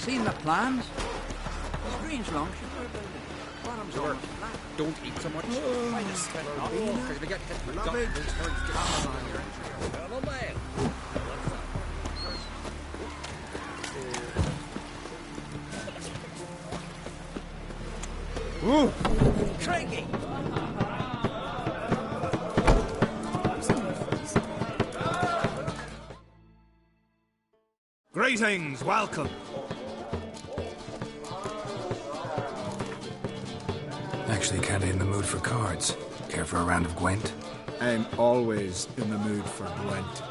Seen the plans? Strange longship we're building. Bottom's almost flat. Don't eat so much. Find a step not because we get hit with duck and turns get on your entry. Hello, man. Ooh! Craigie! Greetings, welcome. Actually kinda in the mood for cards. Care for a round of Gwent? I'm always in the mood for Gwent.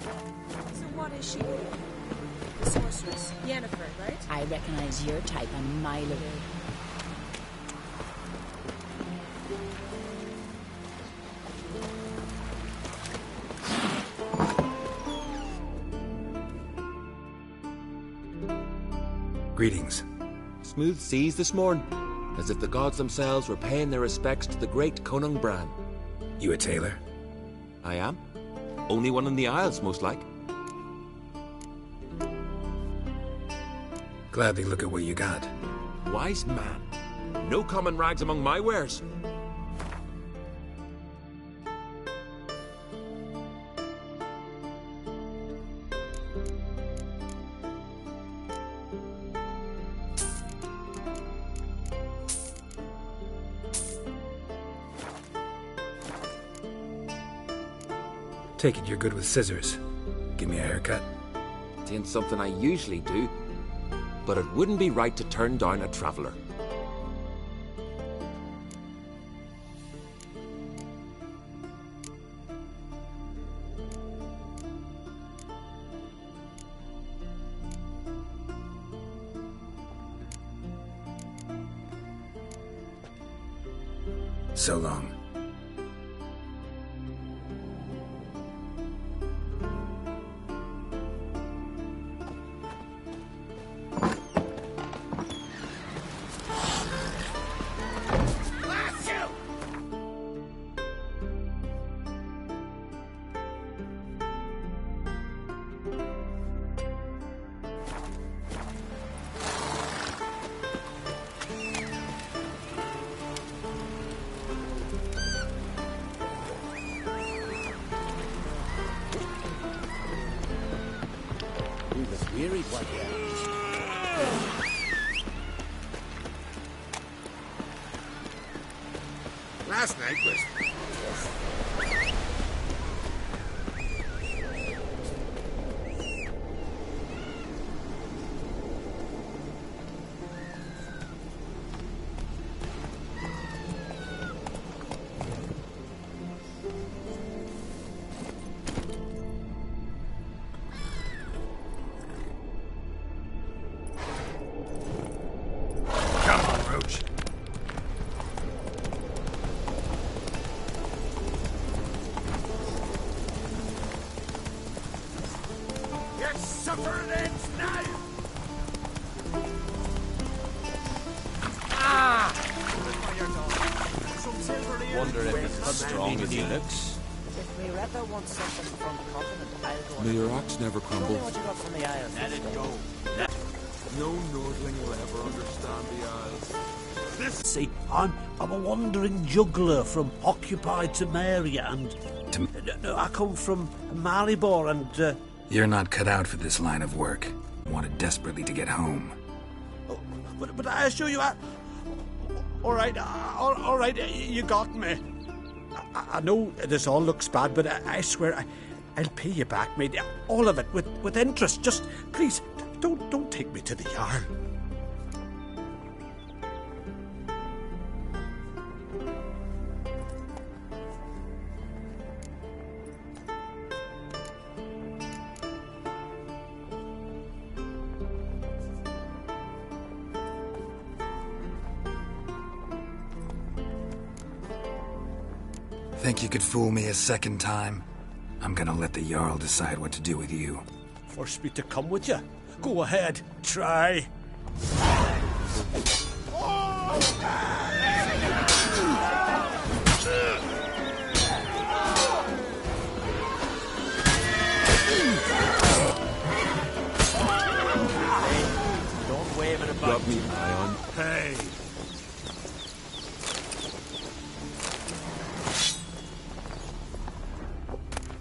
So what is she? The sorceress. Yennefer, right? I recognize your type a mile away. Greetings. Smooth seas this morn, as if the gods themselves were paying their respects to the great Conung Bran. You a tailor? I am. Only one in the Isles, most like. Gladly look at what you got. Wise man. No common rags among my wares. Take it you're good with scissors. Give me a haircut. It ain't something I usually do, but it wouldn't be right to turn down a traveller. So long. Wearied one day. Last night was... Wonder if it's as strong as he looks. If Miretta wants something from the continent, I'll go. May your axe never Tell me crumble. what you got from the Isles. Let it go. No Nordling will ever understand the Isles. See, I'm a wandering juggler from occupied Temeria, and I come from Maribor, and You're not cut out for this line of work. Wanted desperately to get home. but I assure you, all right, you got me. I know this all looks bad, but I swear I'll pay you back, mate. All of it with interest. Just please don't take me to the Jarl. Think you could fool me a second time? I'm gonna let the Jarl decide what to do with you. Force me to come with you? Go ahead, try. Don't wave it about. Got me eye on. Hey.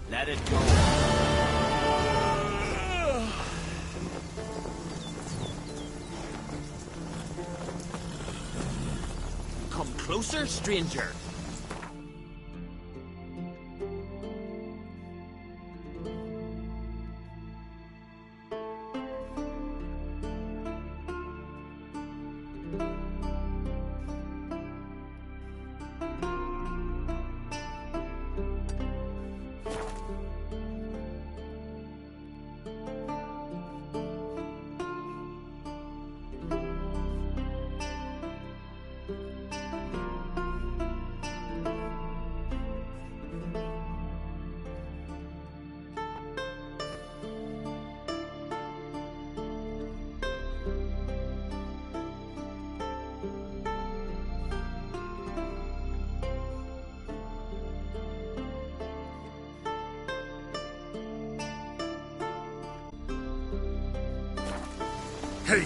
Let it go. Come closer, stranger. Hey,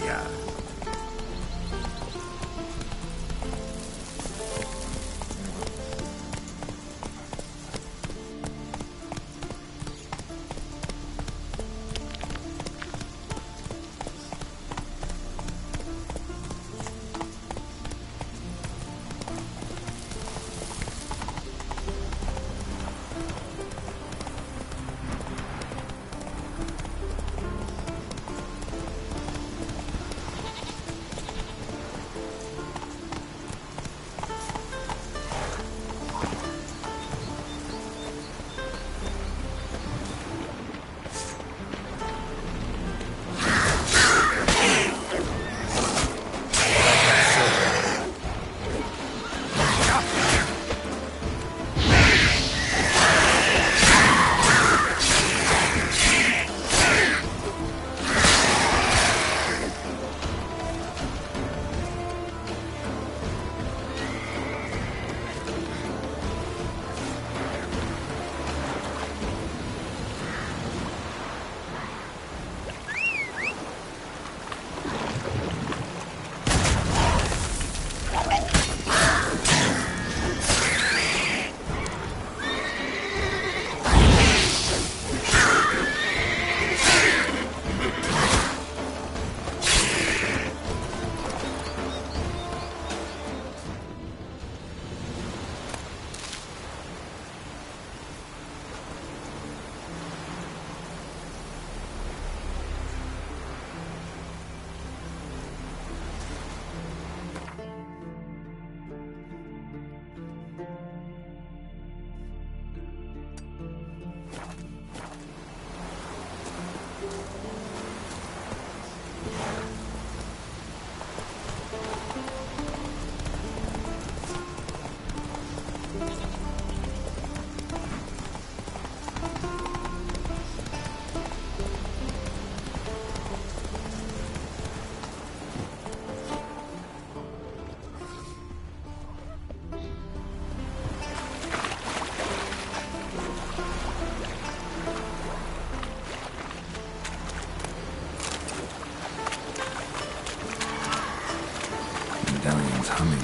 Medallion's humming.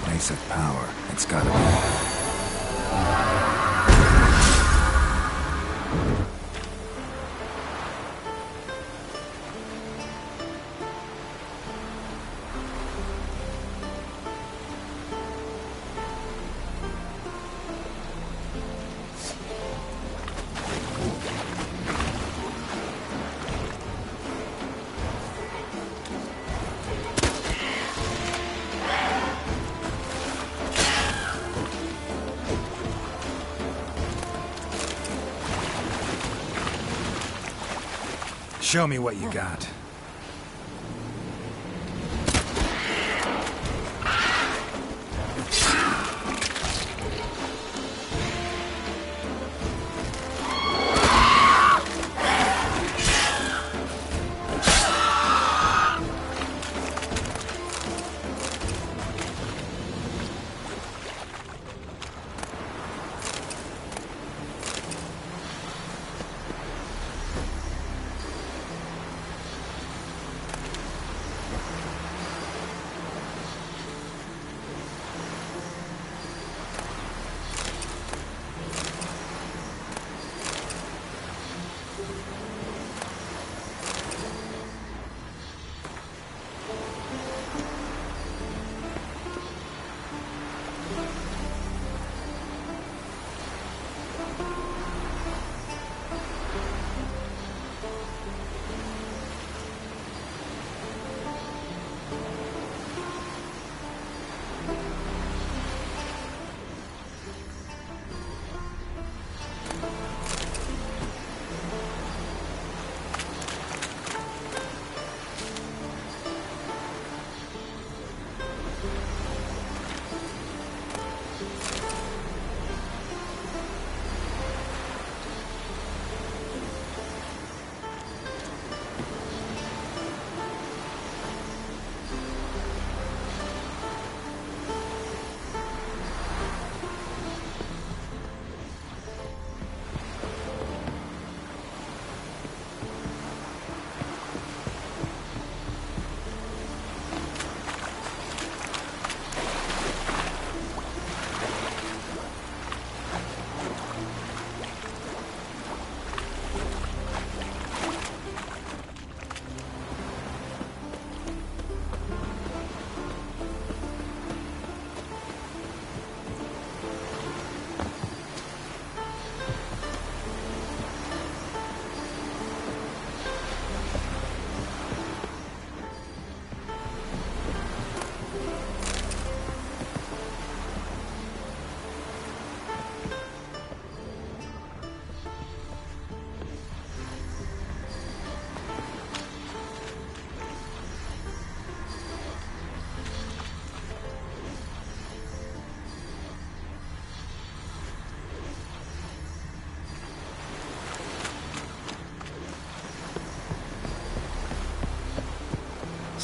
Place of power. It's gotta be. Show me what you got.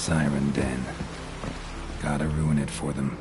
Siren Den. Gotta ruin it for them.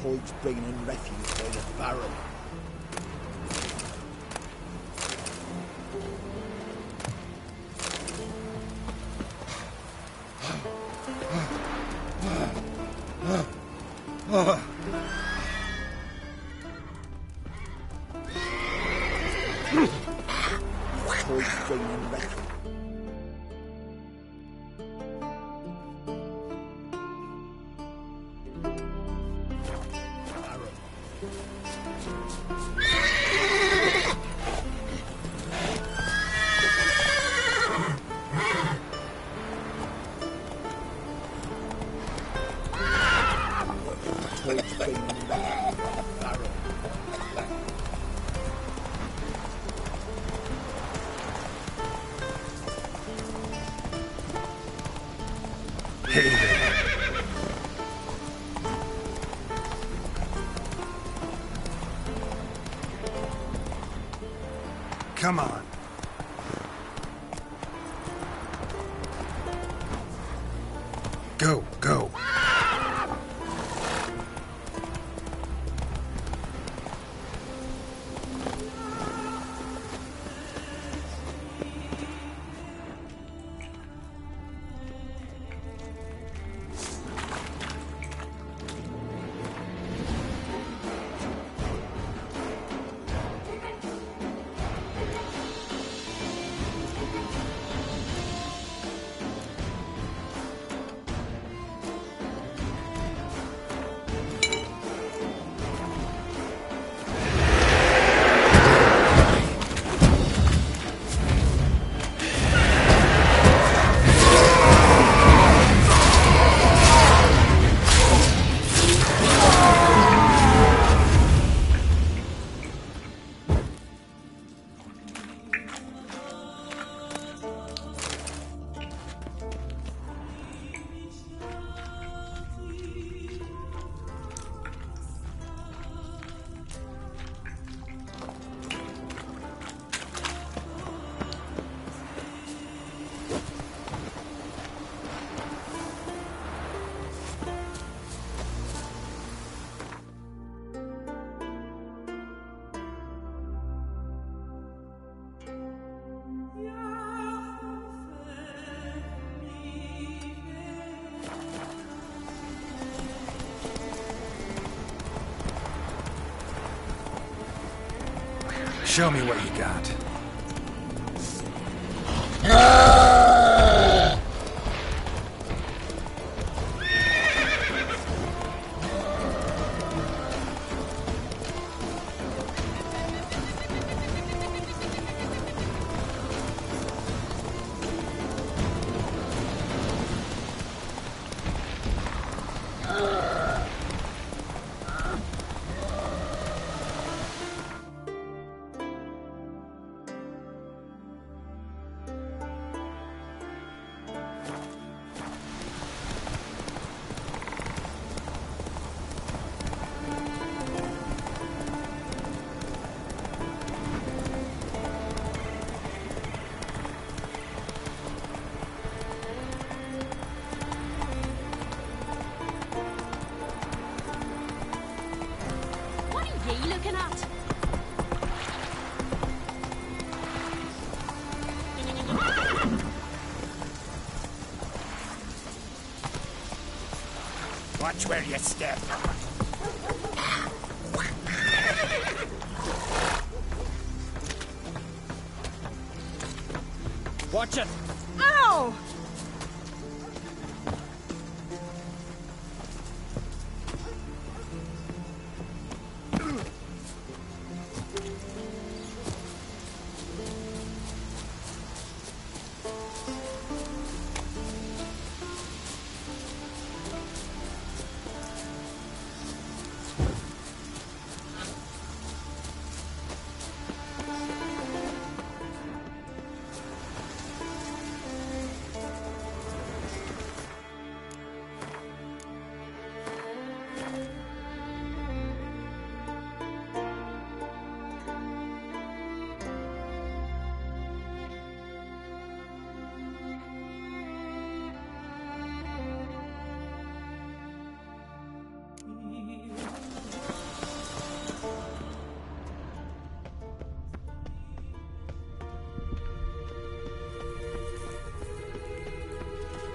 Toys bringing in refuse by the barrel. Toys bringing in refuse. Come on. Go, go. Show me what you got. Watch where you step. Watch it! Ow!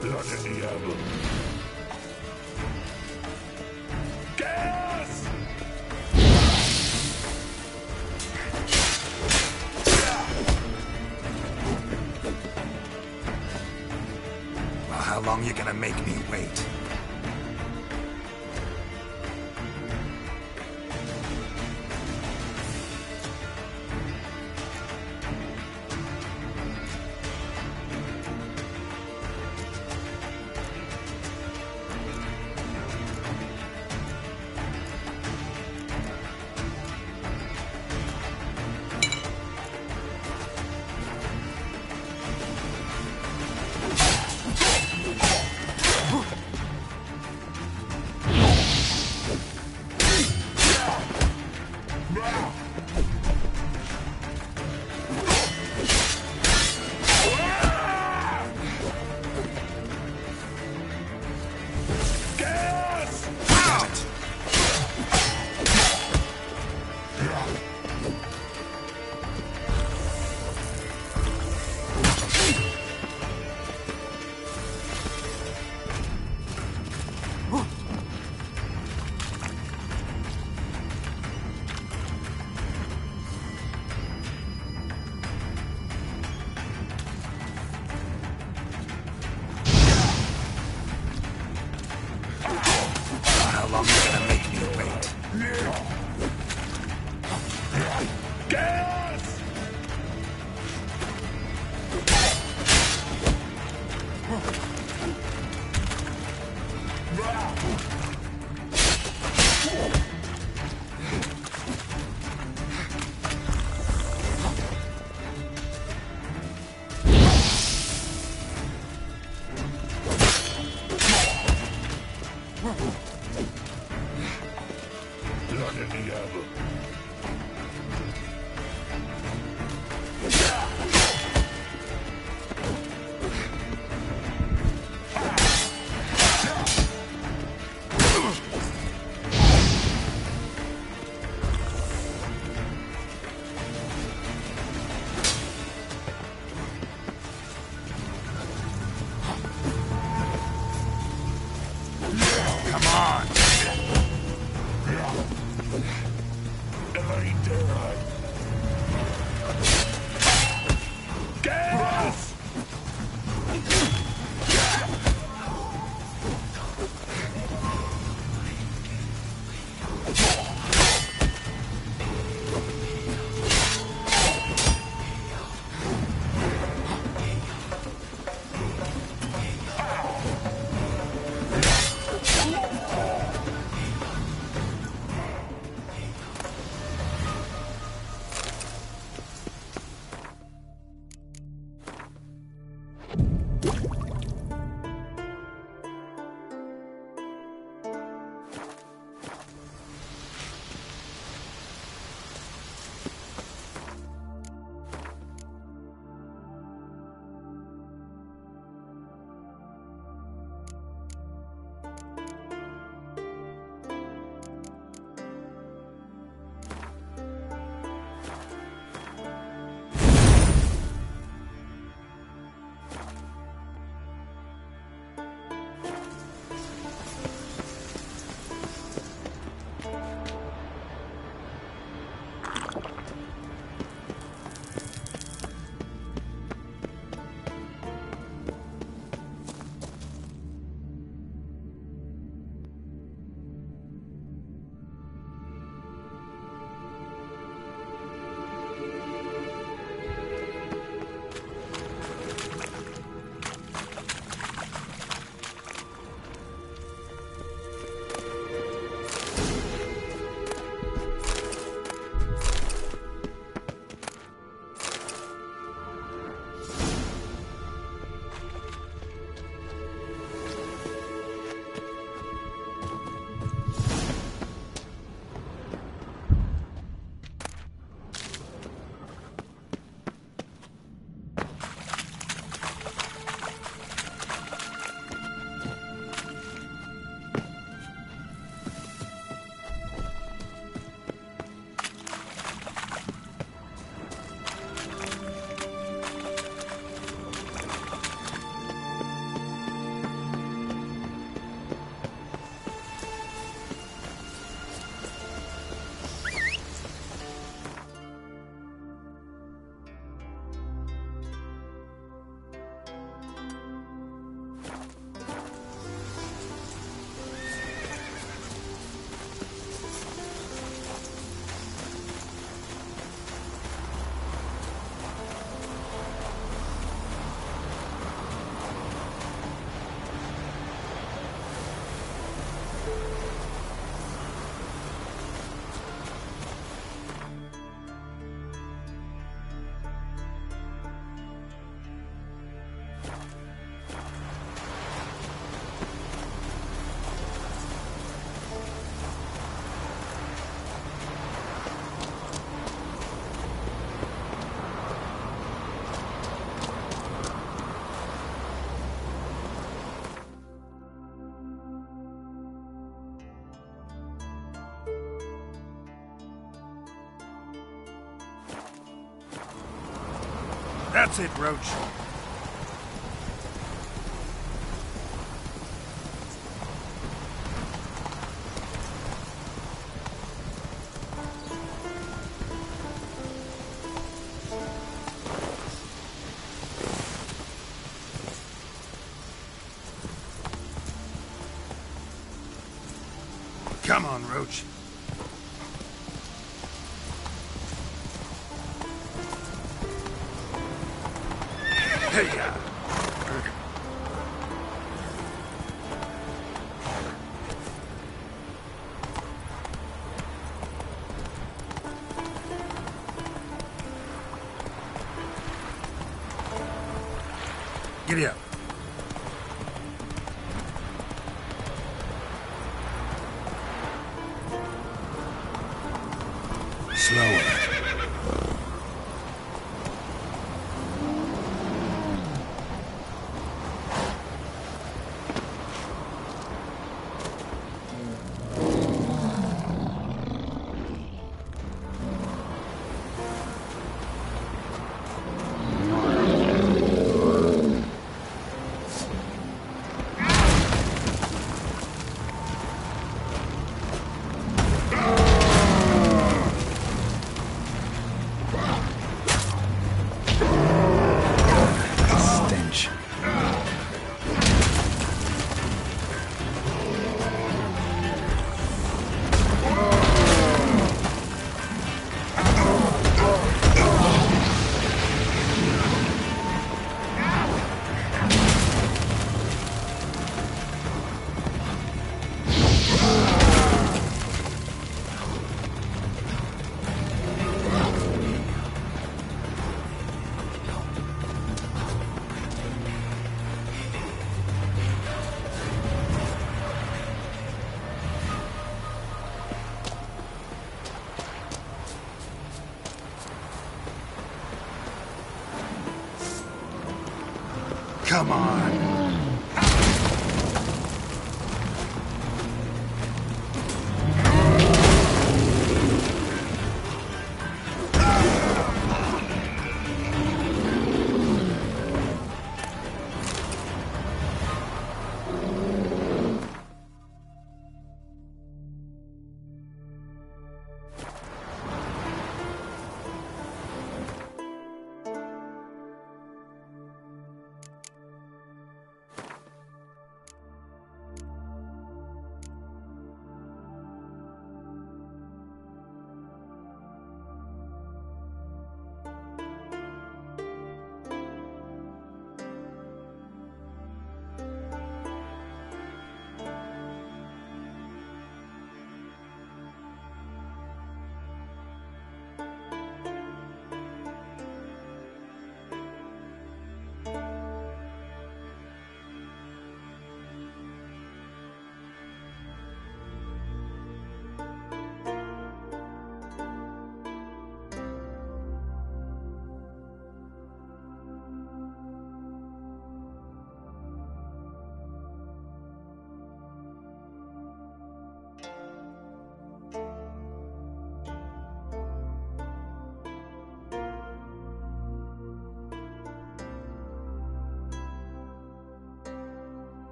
Blood in the apple. Gas! Well, how long you gonna make me wait? That's it, Roach. Come on, Roach. Hey-ya! Giddy up. Slower. Come on.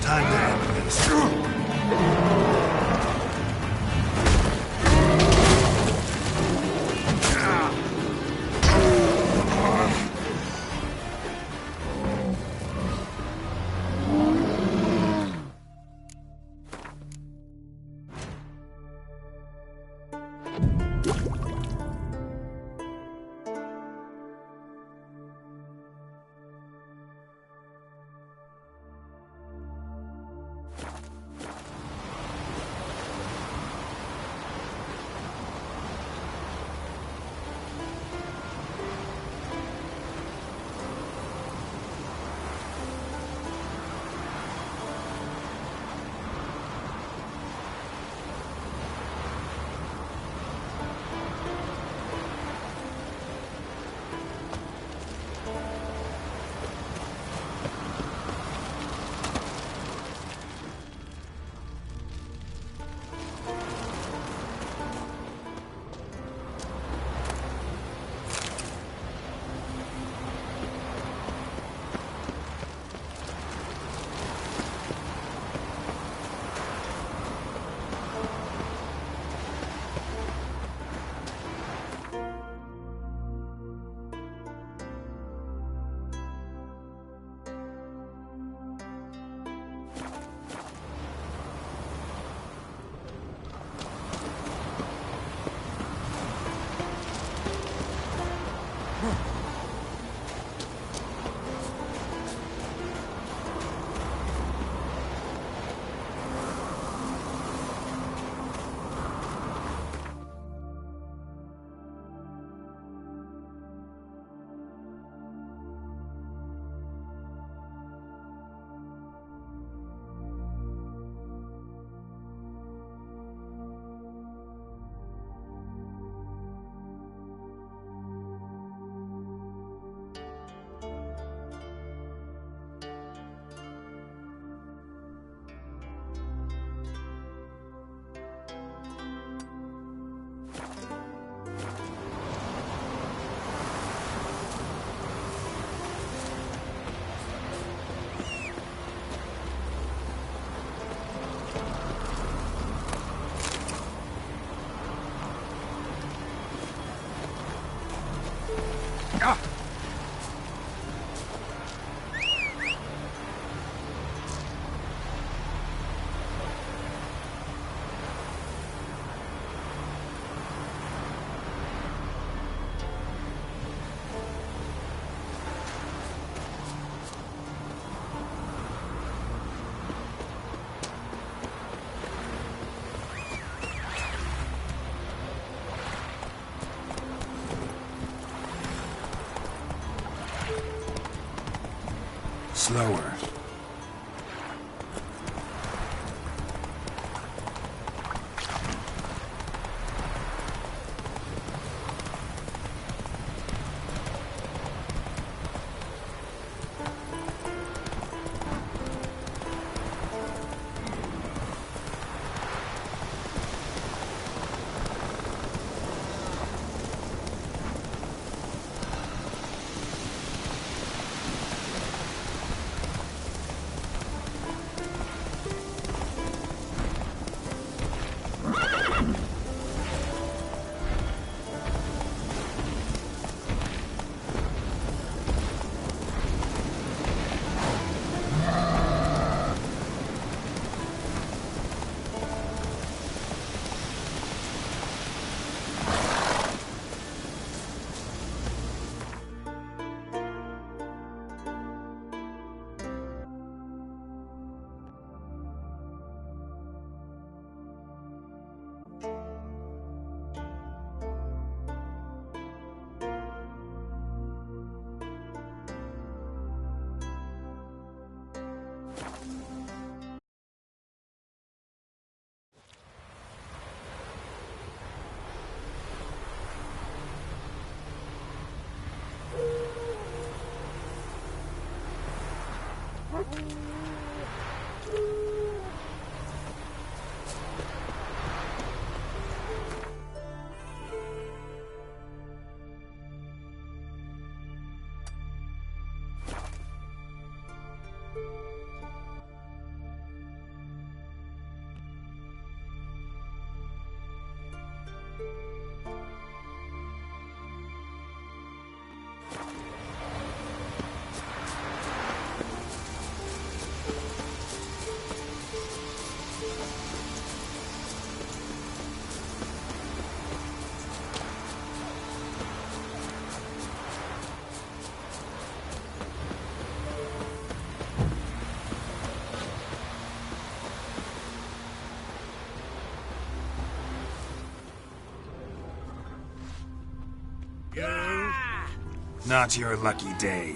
Time to end this. Slower. Not your lucky day.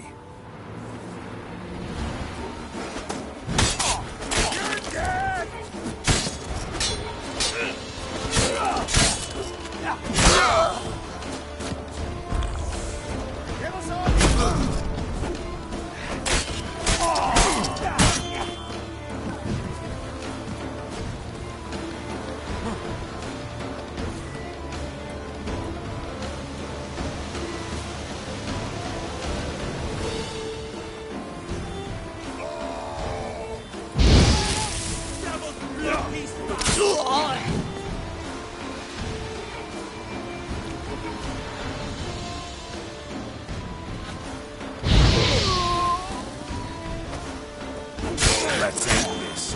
Let's end this.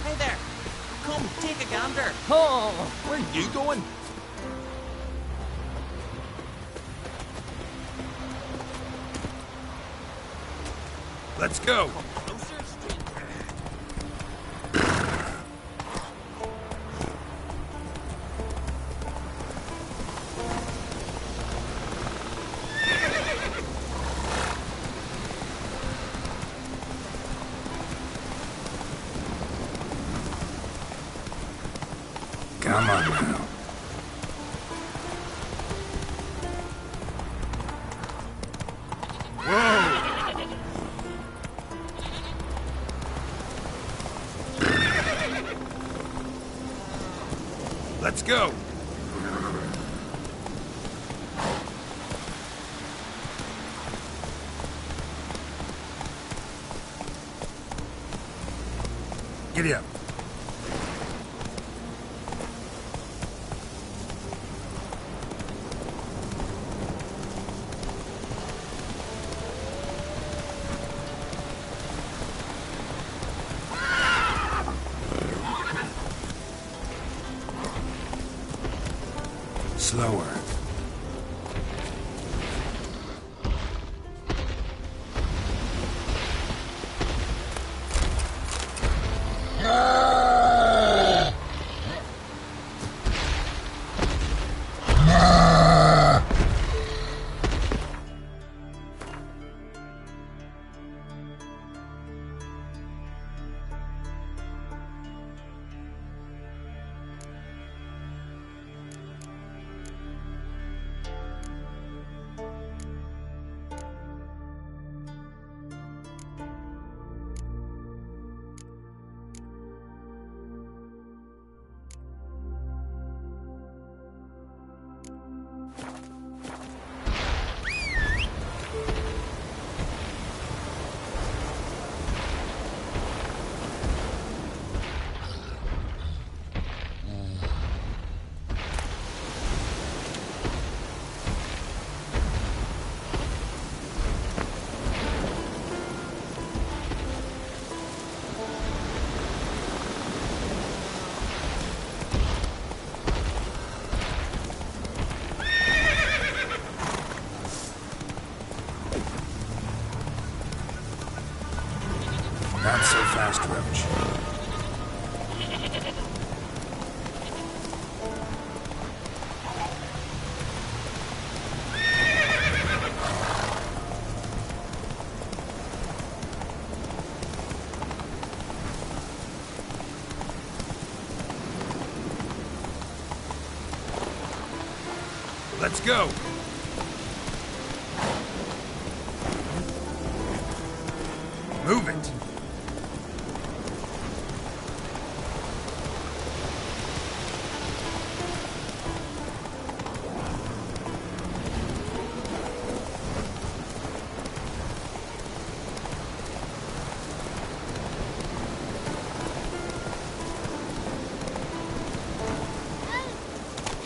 Hey there! Come, take a gander! Oh, where are you going? Let's go. Closer, stranger! Come on now. Let's go. Giddy up. Slower. Not so fast, Roach. Let's go! Move it!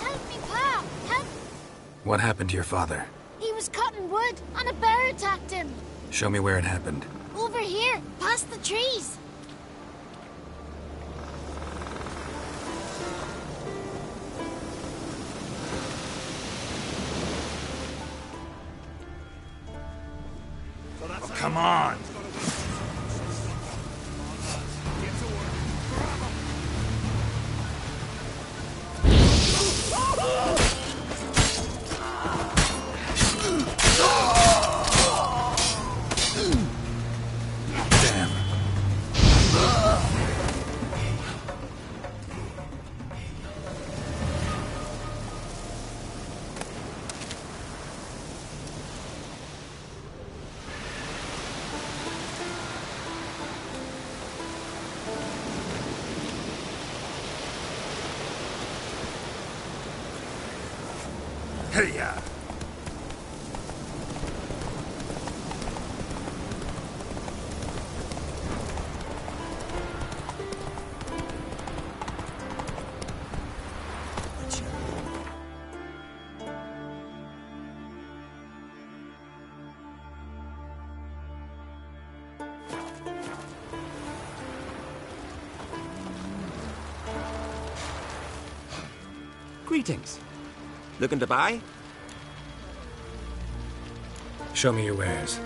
Help me, Pa! Help! What happened to your father? He was cutting wood, and a bear attacked him. Show me where it happened. Over here, past the trees. Oh, come on! Damn. Hey-ya! Greetings. Looking to buy? Show me your wares.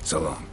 So long.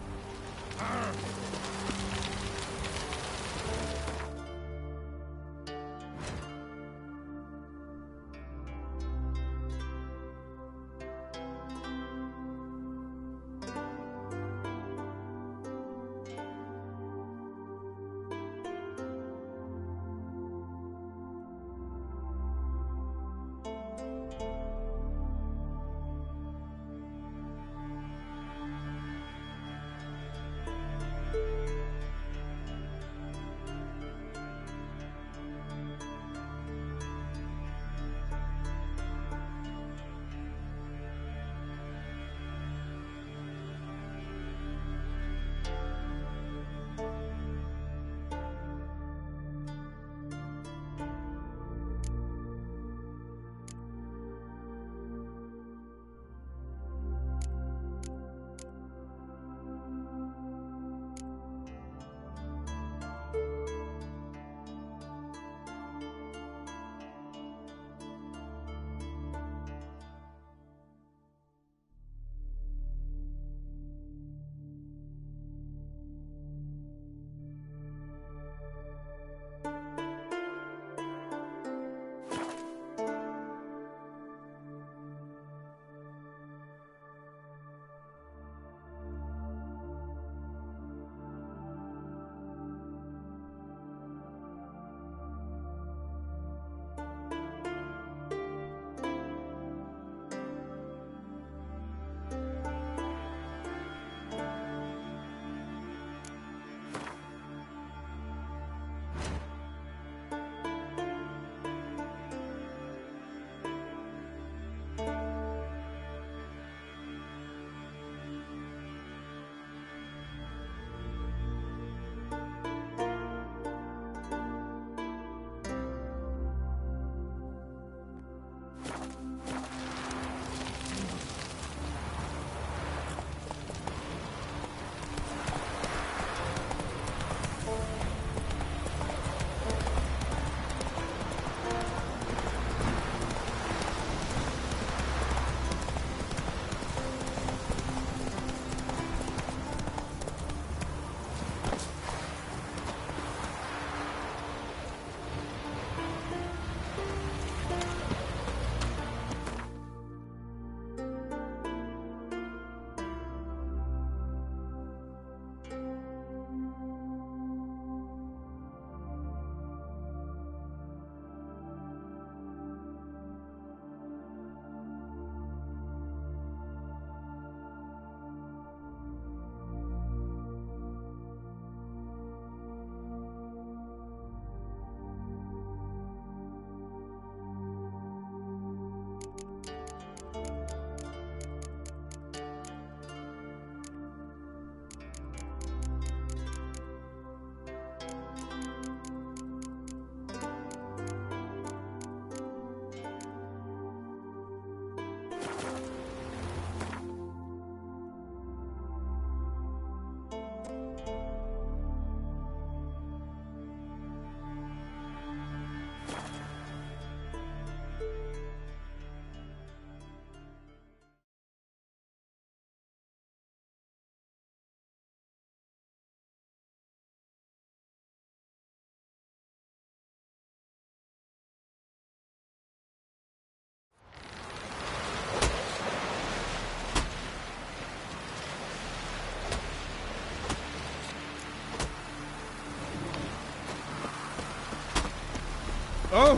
Oh!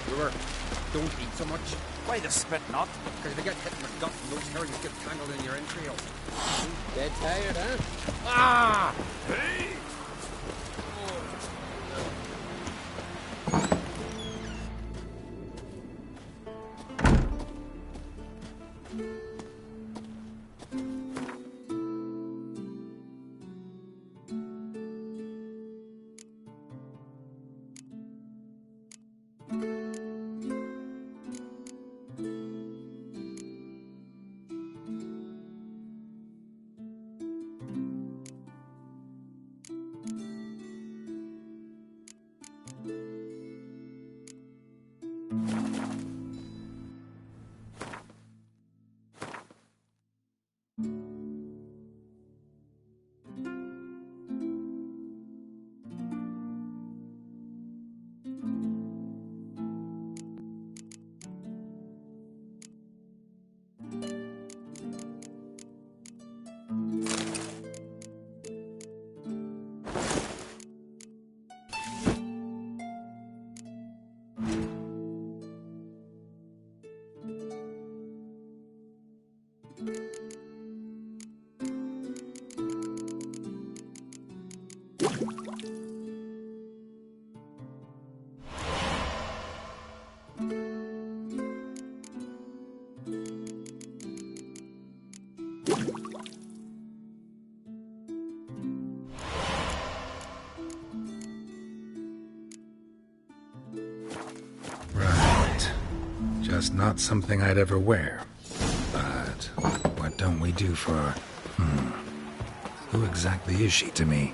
Brewer, don't eat so much. Why the spit not? Because if you get hit in the gut, those herrings get tangled in your entrails. Dead tired, huh? Ah! Hey! Just not something I'd ever wear. But what don't we do for... Who exactly is she to me?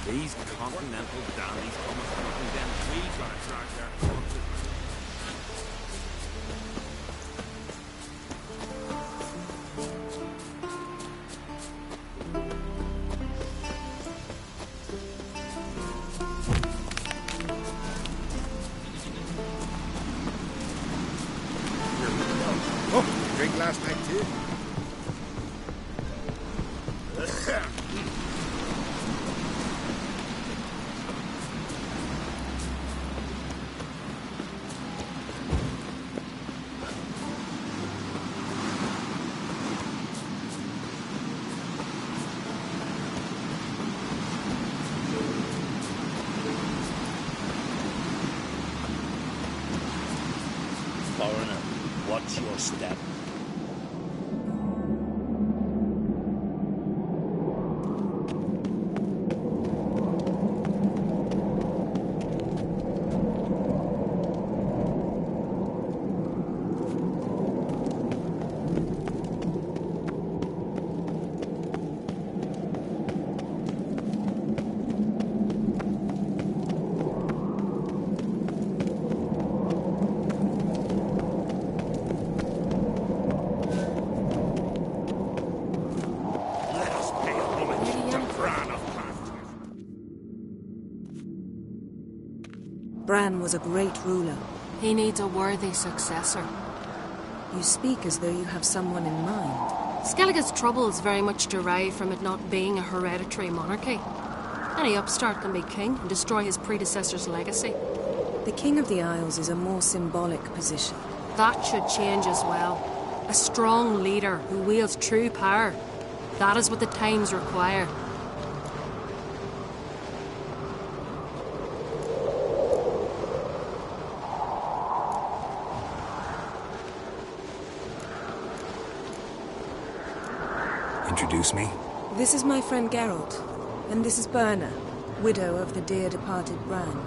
These continental dandies coming from up and down the trees gonna drag their corpses. Oh, drink last night too? Foreigner, watch your step. Bran was a great ruler. He needs a worthy successor. You speak as though you have someone in mind. Skellige's troubles very much derive from it not being a hereditary monarchy. Any upstart can be king and destroy his predecessor's legacy. The King of the Isles is a more symbolic position. That should change as well. A strong leader who wields true power. That is what the times require. Introduce me? This is my friend Geralt, and this is Berna, widow of the dear departed Bran.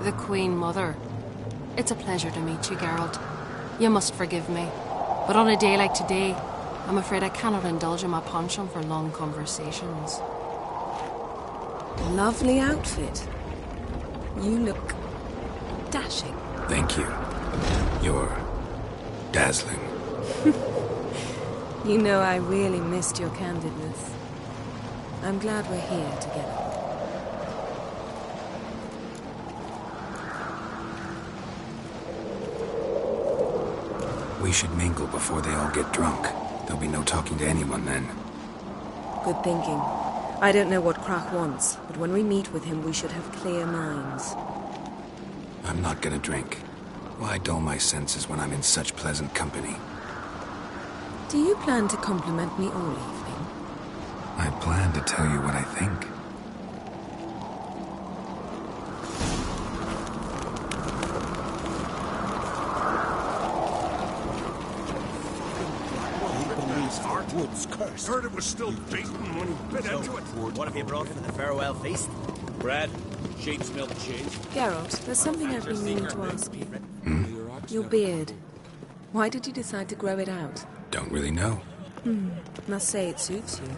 The Queen Mother. It's a pleasure to meet you, Geralt. You must forgive me, but on a day like today, I'm afraid I cannot indulge in my penchant for long conversations. Lovely outfit. You look dashing. Thank you. You're dazzling. You know, I really missed your candidness. I'm glad we're here together. We should mingle before they all get drunk. There'll be no talking to anyone then. Good thinking. I don't know what Krach wants, but when we meet with him, we should have clear minds. I'm not gonna drink. Why dull my senses when I'm in such pleasant company? Do you plan to compliment me all evening? I plan to tell you what I think. Wood's curse. Heard it was still beating when he bit into it. What have you brought for the farewell feast? Bread, sheep's milk cheese. Geralt, there's something I've been meaning to ask you. Your beard. Why did you decide to grow it out? Don't really know. Must say it suits you.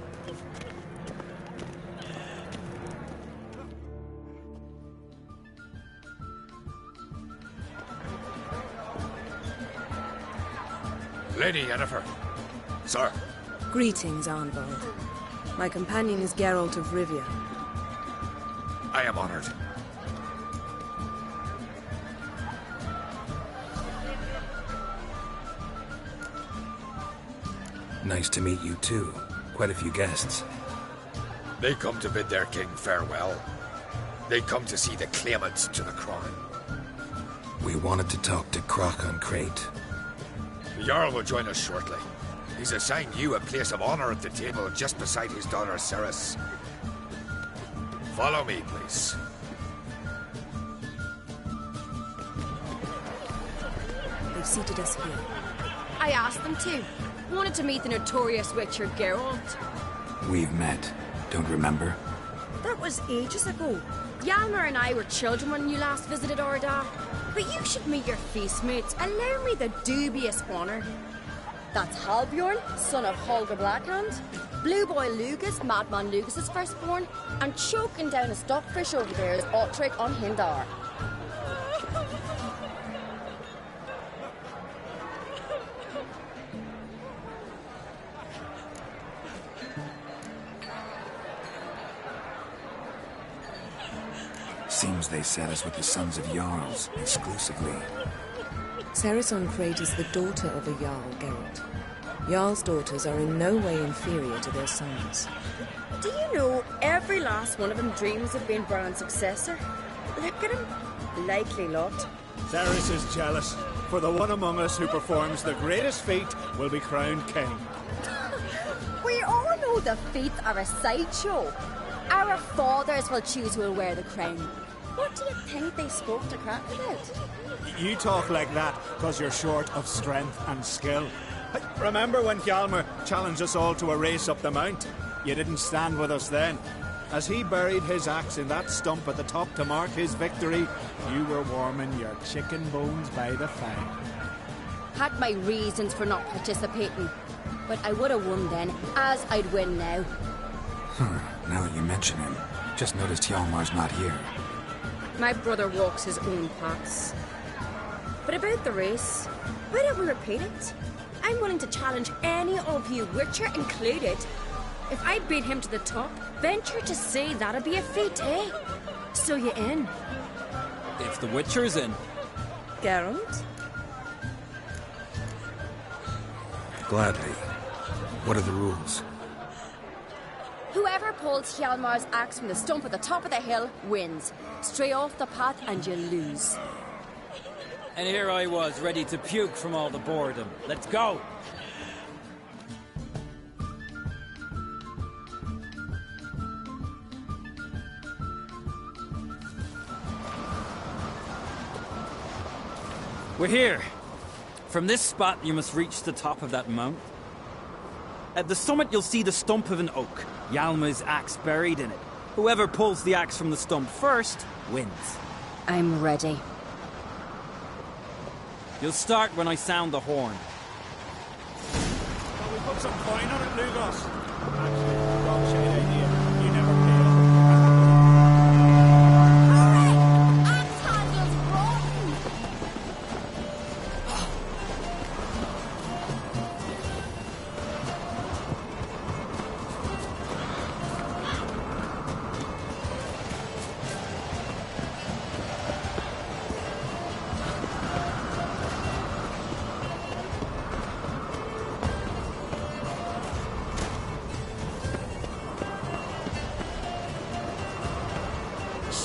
Lady Yennefer. Sir. Greetings, Arnvald. My companion is Geralt of Rivia. I am honored. Nice to meet you too. Quite a few guests. They come to bid their king farewell. They come to see the claimants to the crown. We wanted to talk to Krach on Crate. The Jarl will join us shortly. He's assigned you a place of honor at the table just beside his daughter Ceres. Follow me, please. They've seated us here. I asked them to. Wanted to meet the notorious witcher Geralt. We've met. Don't remember? That was ages ago. Hjalmar and I were children when you last visited Ordar. But you should meet your feast mates. Allow me the dubious honor. That's Halbjorn, son of Holger Blackhand. Blue Boy Lugus, Madman Lugus' firstborn. And choking down a stockfish over there is Otric on Hindar. Seems they set us with the sons of Jarls, exclusively. Ceres on Crate is the daughter of a Jarl, Geralt. Jarl's daughters are in no way inferior to their sons. Do you know every last one of them dreams of being Bran's successor? Look at him. Likely lot. Ceres is jealous, for the one among us who performs the greatest feat will be crowned king. We all know the feats are a sideshow. Our fathers will choose who will wear the crown. What do you think they spoke to Krach about? You talk like that because you're short of strength and skill. Remember when Hjalmar challenged us all to a race up the mount? You didn't stand with us then. As he buried his axe in that stump at the top to mark his victory, you were warming your chicken bones by the fire. Had my reasons for not participating, but I would have won then, as I'd win now. Now that you mention him, just noticed Hjalmar's not here. My brother walks his own paths. But about the race, why don't we repeat it? I'm willing to challenge any of you, Witcher included. If I beat him to the top, venture to say that'd be a feat, eh? So you in? If the Witcher's in. Geralt? Gladly. What are the rules? Whoever pulls Hjalmar's axe from the stump at the top of the hill wins. Stray off the path and you lose. And here I was, ready to puke from all the boredom. Let's go! We're here. From this spot, you must reach the top of that mount. At the summit, you'll see the stump of an oak. Hjalmar's axe buried in it. Whoever pulls the axe from the stump first wins. I'm ready. You'll start when I sound the horn. Well, we put some coin on it, Lugos. Actually, wrong shade idea. You never paid. Axe handle's rotten!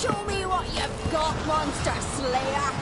Show me what you've got, monster slayer!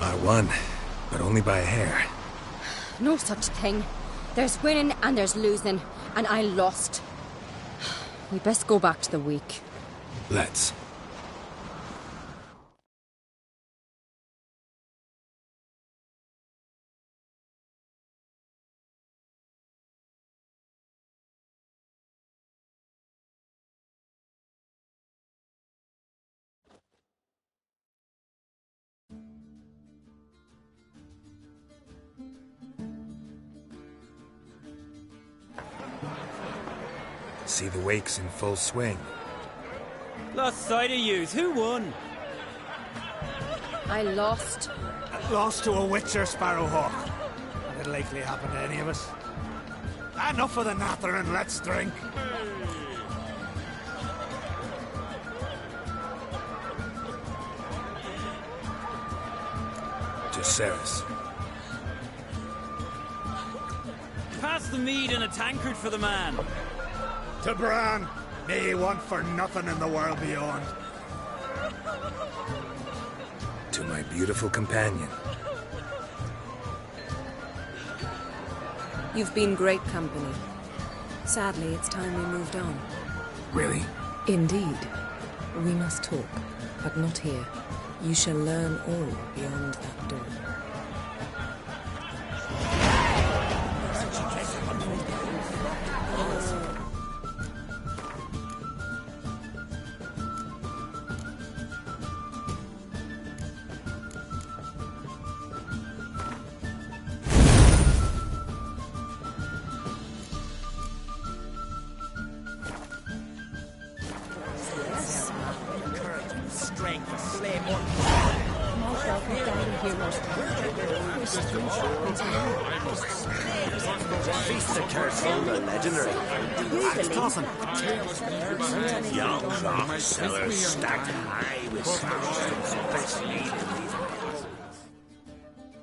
I won, but only by a hair. No such thing. There's winning and there's losing, and I lost. We best go back to the week. Let's. See the wakes in full swing. Lost sight of yous. Who won? I lost. Lost to a witcher, Sparrowhawk. Not that likely happen to any of us. Enough of the nattering, let's drink. Jaceres. Pass the mead in a tankard for the man. To Bran, may he want for nothing in the world beyond. To my beautiful companion. You've been great company. Sadly, it's time we moved on. Really? Indeed. We must talk, but not here. You shall learn all beyond that door.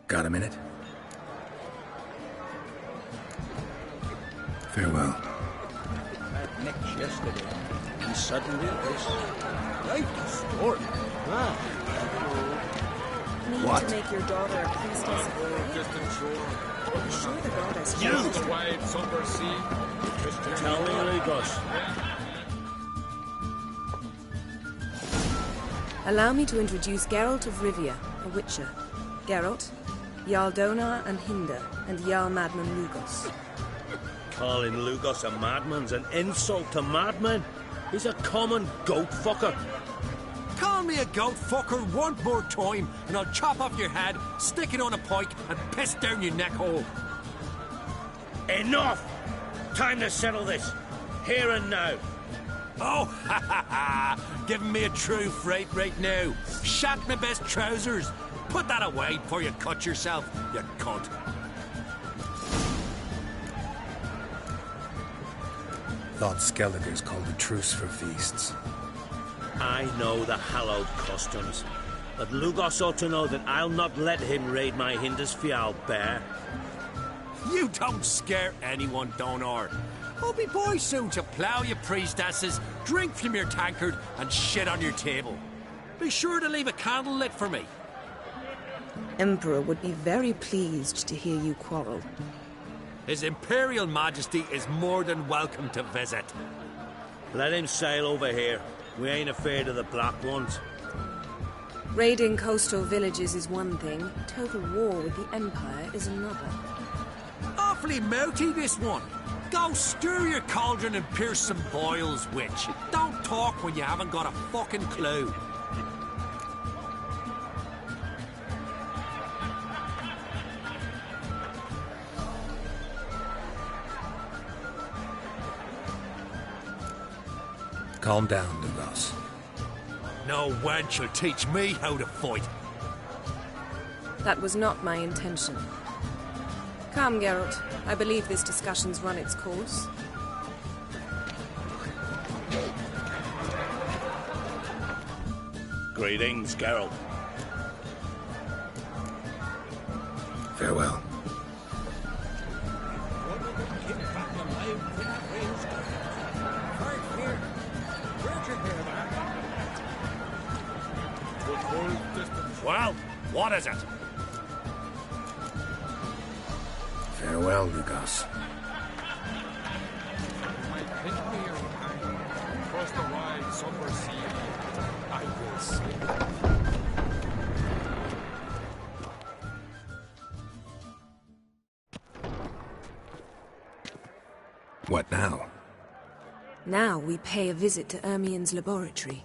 Got a minute? Farewell. Yesterday, and suddenly this life distorted. Need What? to make your daughter a priestess of Krev. I'm sure the goddess... You! The wide somber sea. Tell me, Lugos. Allow me to introduce Geralt of Rivia, a witcher. Geralt, Jarl Donar and Hinder, and Jarl Madman Lugos. Calling Lugos a madman's an insult to madmen. He's a common goat fucker. Call me a goat fucker one more time, and I'll chop off your head, stick it on a pike, and piss down your neck hole. Enough! Time to settle this. Here and now. Oh, ha ha ha! Giving me a true fright right now. Shat my best trousers. Put that away before you cut yourself, you cunt. Thought Skellige's called a truce for feasts. I know the hallowed customs, but Lugos ought to know that I'll not let him raid my Hinder's fial bear. You don't scare anyone, Donar. I'll be boy soon to plough your priestesses, drink from your tankard, and shit on your table. Be sure to leave a candle lit for me. Emperor would be very pleased to hear you quarrel. His Imperial Majesty is more than welcome to visit. Let him sail over here. We ain't afraid of the Black Ones. Raiding coastal villages is one thing. Total war with the Empire is another. Awfully mouty, this one. Go stir your cauldron and pierce some boils, witch. Don't talk when you haven't got a fucking clue. Calm down, Lugos. No wench will teach me how to fight. That was not my intention. Come, Geralt. I believe this discussion's run its course. Greetings, Geralt. Farewell. Well, what is it? Farewell, Lugos. Across the wide summer sea, I will sleep. What now? Now we pay a visit to Ermien's laboratory.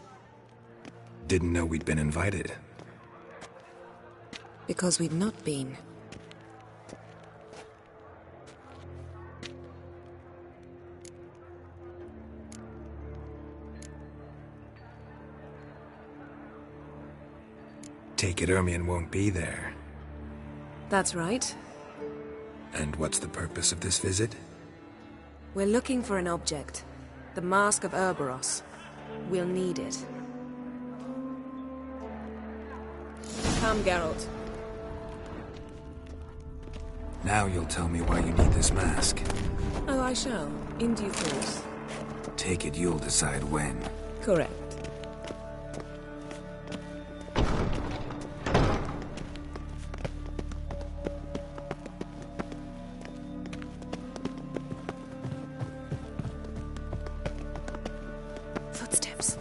Didn't know we'd been invited. Because we've not been. Take it Ermien won't be there. That's right. And what's the purpose of this visit? We're looking for an object. The Mask of Urboros. We'll need it. Come, Geralt. Now you'll tell me why you need this mask. Oh, I shall. In due course. Take it you'll decide when. Correct. Footsteps.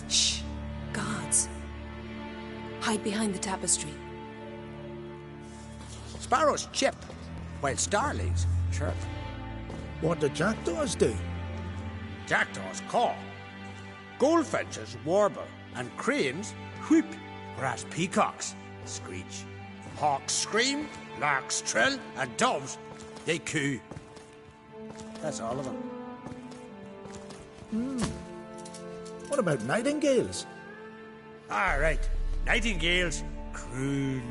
Shh. Guards. Hide behind the tapestry. Sparrows chip, while starlings chirp. What do jackdaws do? Jackdaws caw. Goldfinches warble, and cranes whoop, whereas peacocks screech. Hawks scream, larks trill, and doves, they coo. That's all of them. What about nightingales? All right, nightingales croon.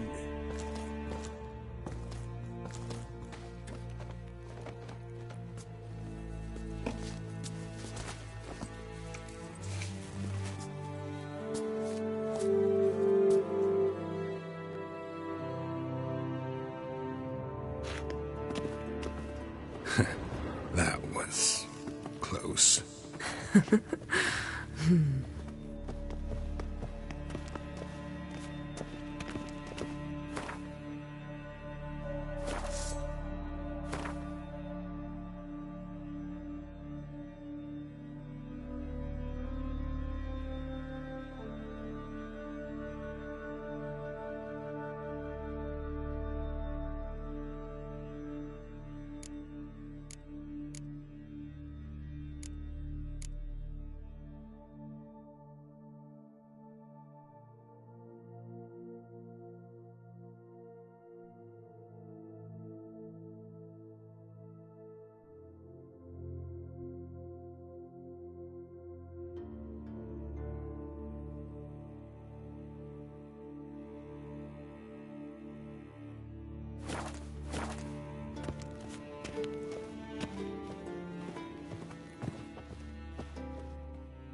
That was close.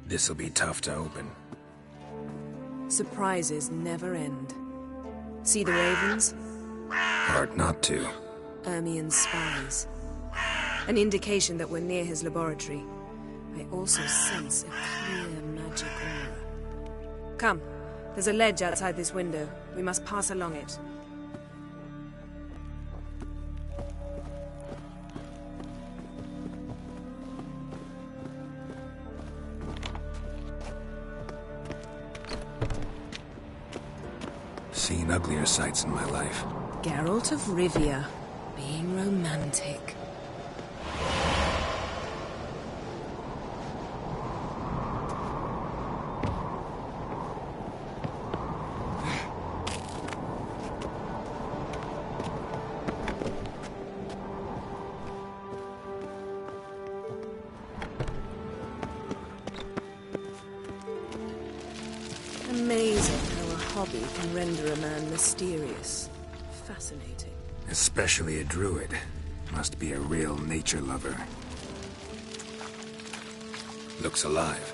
This'll be tough to open. Surprises never end. See the ravens? Hard not to. Ermien's spies. An indication that we're near his laboratory. I also sense a clear magic aura. Come, there's a ledge outside this window. We must pass along it. seen uglier sights in my life. Geralt of Rivia, being romantic. Amazing how a hobby can render a man mysterious. Fascinating. Especially a druid. Must be a real nature lover. Looks alive.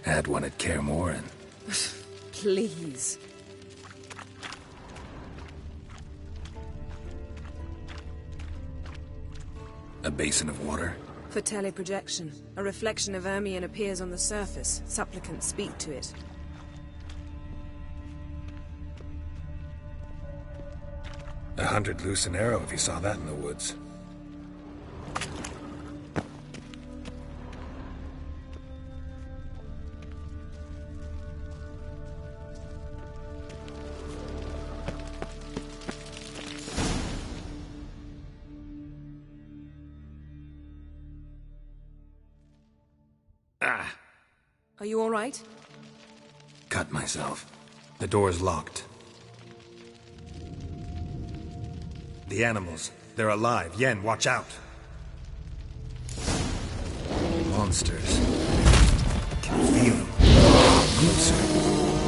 Had one at Kaer Morhen. Please. A basin of water? For teleprojection. A reflection of Ermion appears on the surface. Supplicants speak to it. A 100 loose an arrow if you saw that in the woods. Are you all right? Cut myself. The door's locked. The animals. They're alive. Yen, watch out. Monsters. Can feel them. Closer.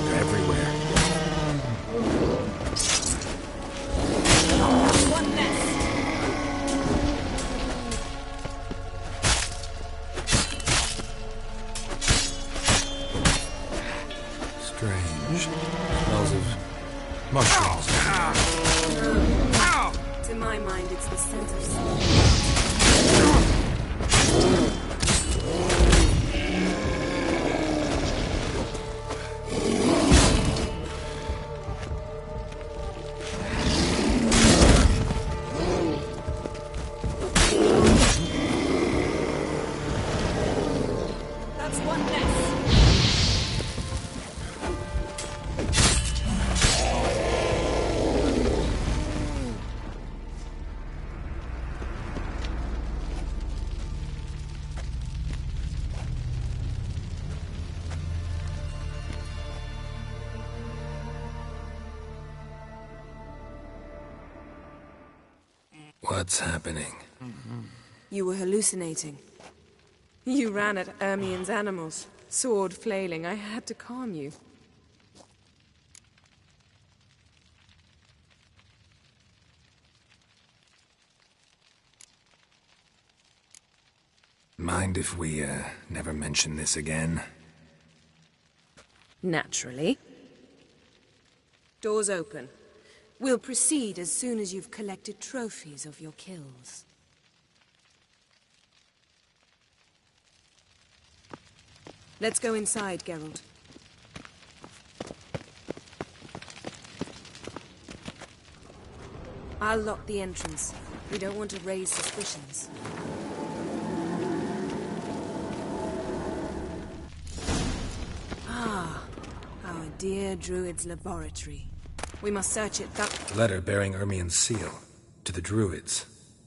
They're everywhere. One nest. Strange. Smells of mushrooms. To my mind, it's the scent of That's one nest. What's happening? You were hallucinating. You ran at Ermion's animals, sword flailing. I had to calm you. Mind if we, never mention this again? Naturally. Doors open. We'll proceed as soon as you've collected trophies of your kills. Let's go inside, Geralt. I'll lock the entrance. We don't want to raise suspicions. Ah, our dear druid's laboratory. We must search it thoroughly. Letter bearing Ermion's seal. To the druids.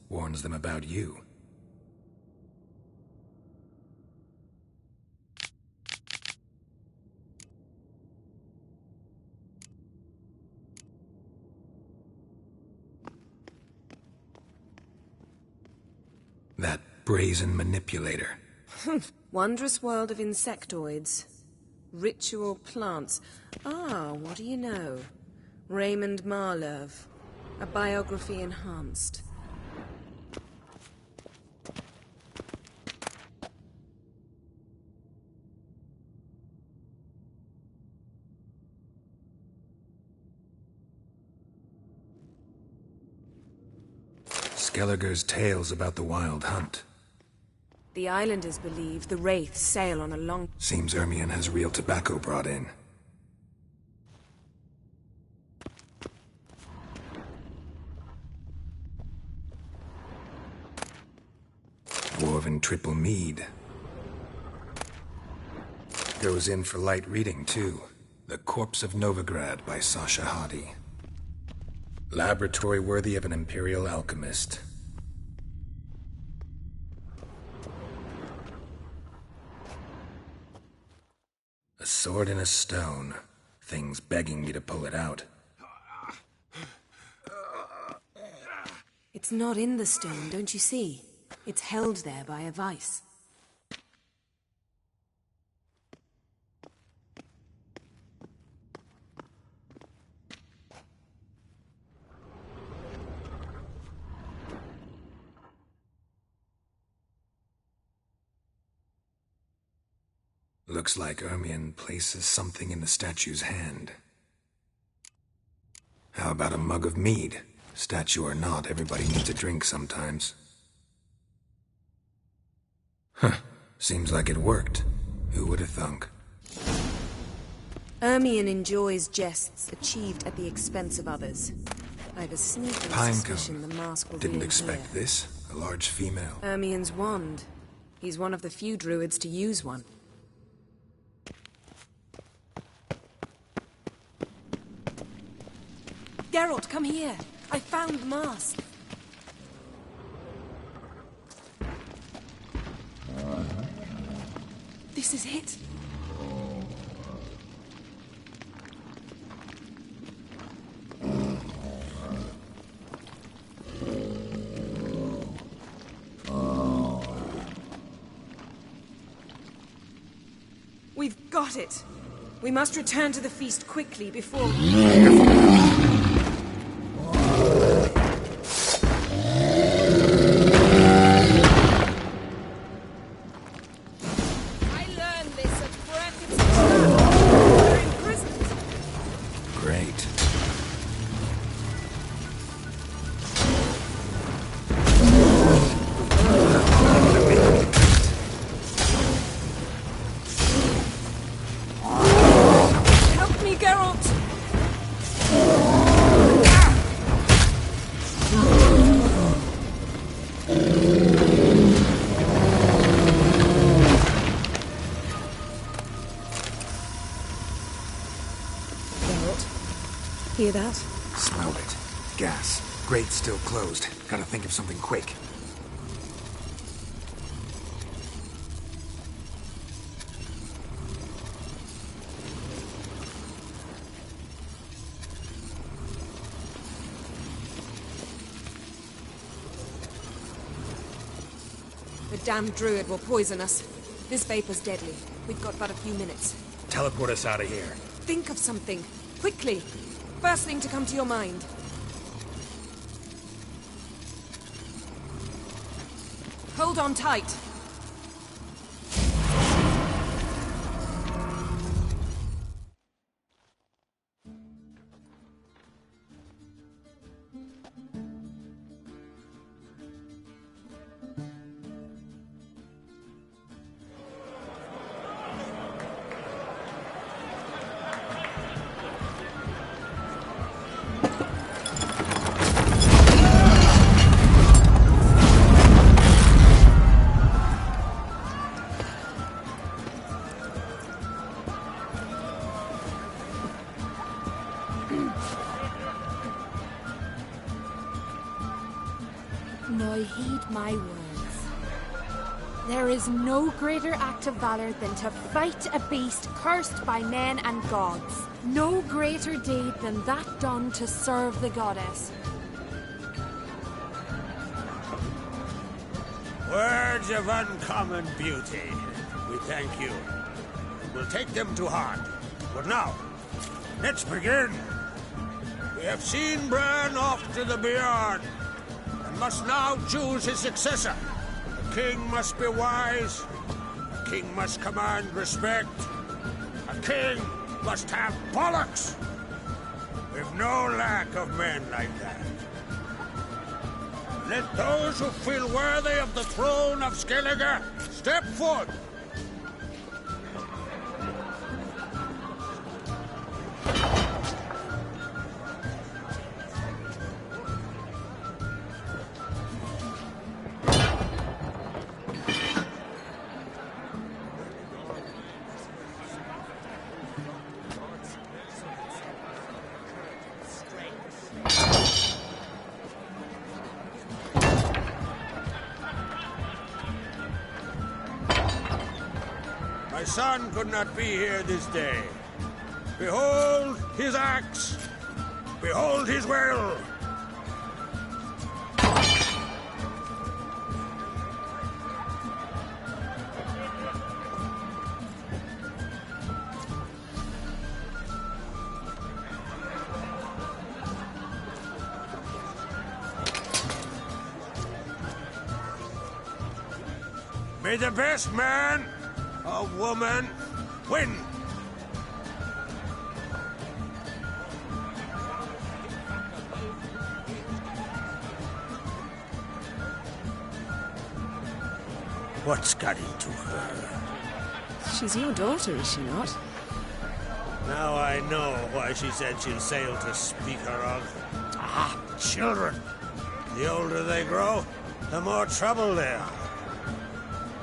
Warns them about you. That brazen manipulator. Wondrous world of insectoids. Ritual plants. Ah, what do you know? Raymond Marlove. A biography enhanced. Skellige's tales about the wild hunt. The islanders believe the wraiths sail on a long... Seems Ermion has real tobacco brought in. and triple mead. Goes in for light reading, too. The Corpse of Novigrad by Sasha Hadi. Laboratory worthy of an imperial alchemist. A sword in a stone. Thing's begging me to pull it out. It's not in the stone, don't you see? It's held there by a vice. Looks like Ermion places something in the statue's hand. How about a mug of mead? Statue or not, everybody needs a drink sometimes. Huh. Seems like it worked. Who would have thunk? Ermion enjoys jests achieved at the expense of others. I have a sneaking suspicion the mask will Didn't be in expect here. this. A large female. Ermion's wand. He's one of the few druids to use one. Geralt, come here. I found the mask. This is it. We've got it. We must return to the feast quickly before... Hear that? Smelled it. Gas. Grate's still closed. Gotta think of something quick. The damned druid will poison us. This vapor's deadly. We've got but a few minutes. Teleport us out of here. Think of something. Quickly. First thing to come to your mind. Hold on tight. Now heed my words. There is no greater act of valor than to fight a beast cursed by men and gods. No greater deed than that done to serve the goddess. Words of uncommon beauty. We thank you. We'll take them to heart. But now, let's begin. We have seen Bran off to the beyond, and must now choose his successor. The king must be wise. A king must command respect. A king must have bollocks. We've no lack of men like that. Let those who feel worthy of the throne of Skellige step forth. son could not be here this day. Behold his axe! Behold his will! May the best man or woman win! What's got into her? She's your daughter, is she not? Now I know why she said she'll sail to speak her of. Ah, children. The older they grow, the more trouble they are.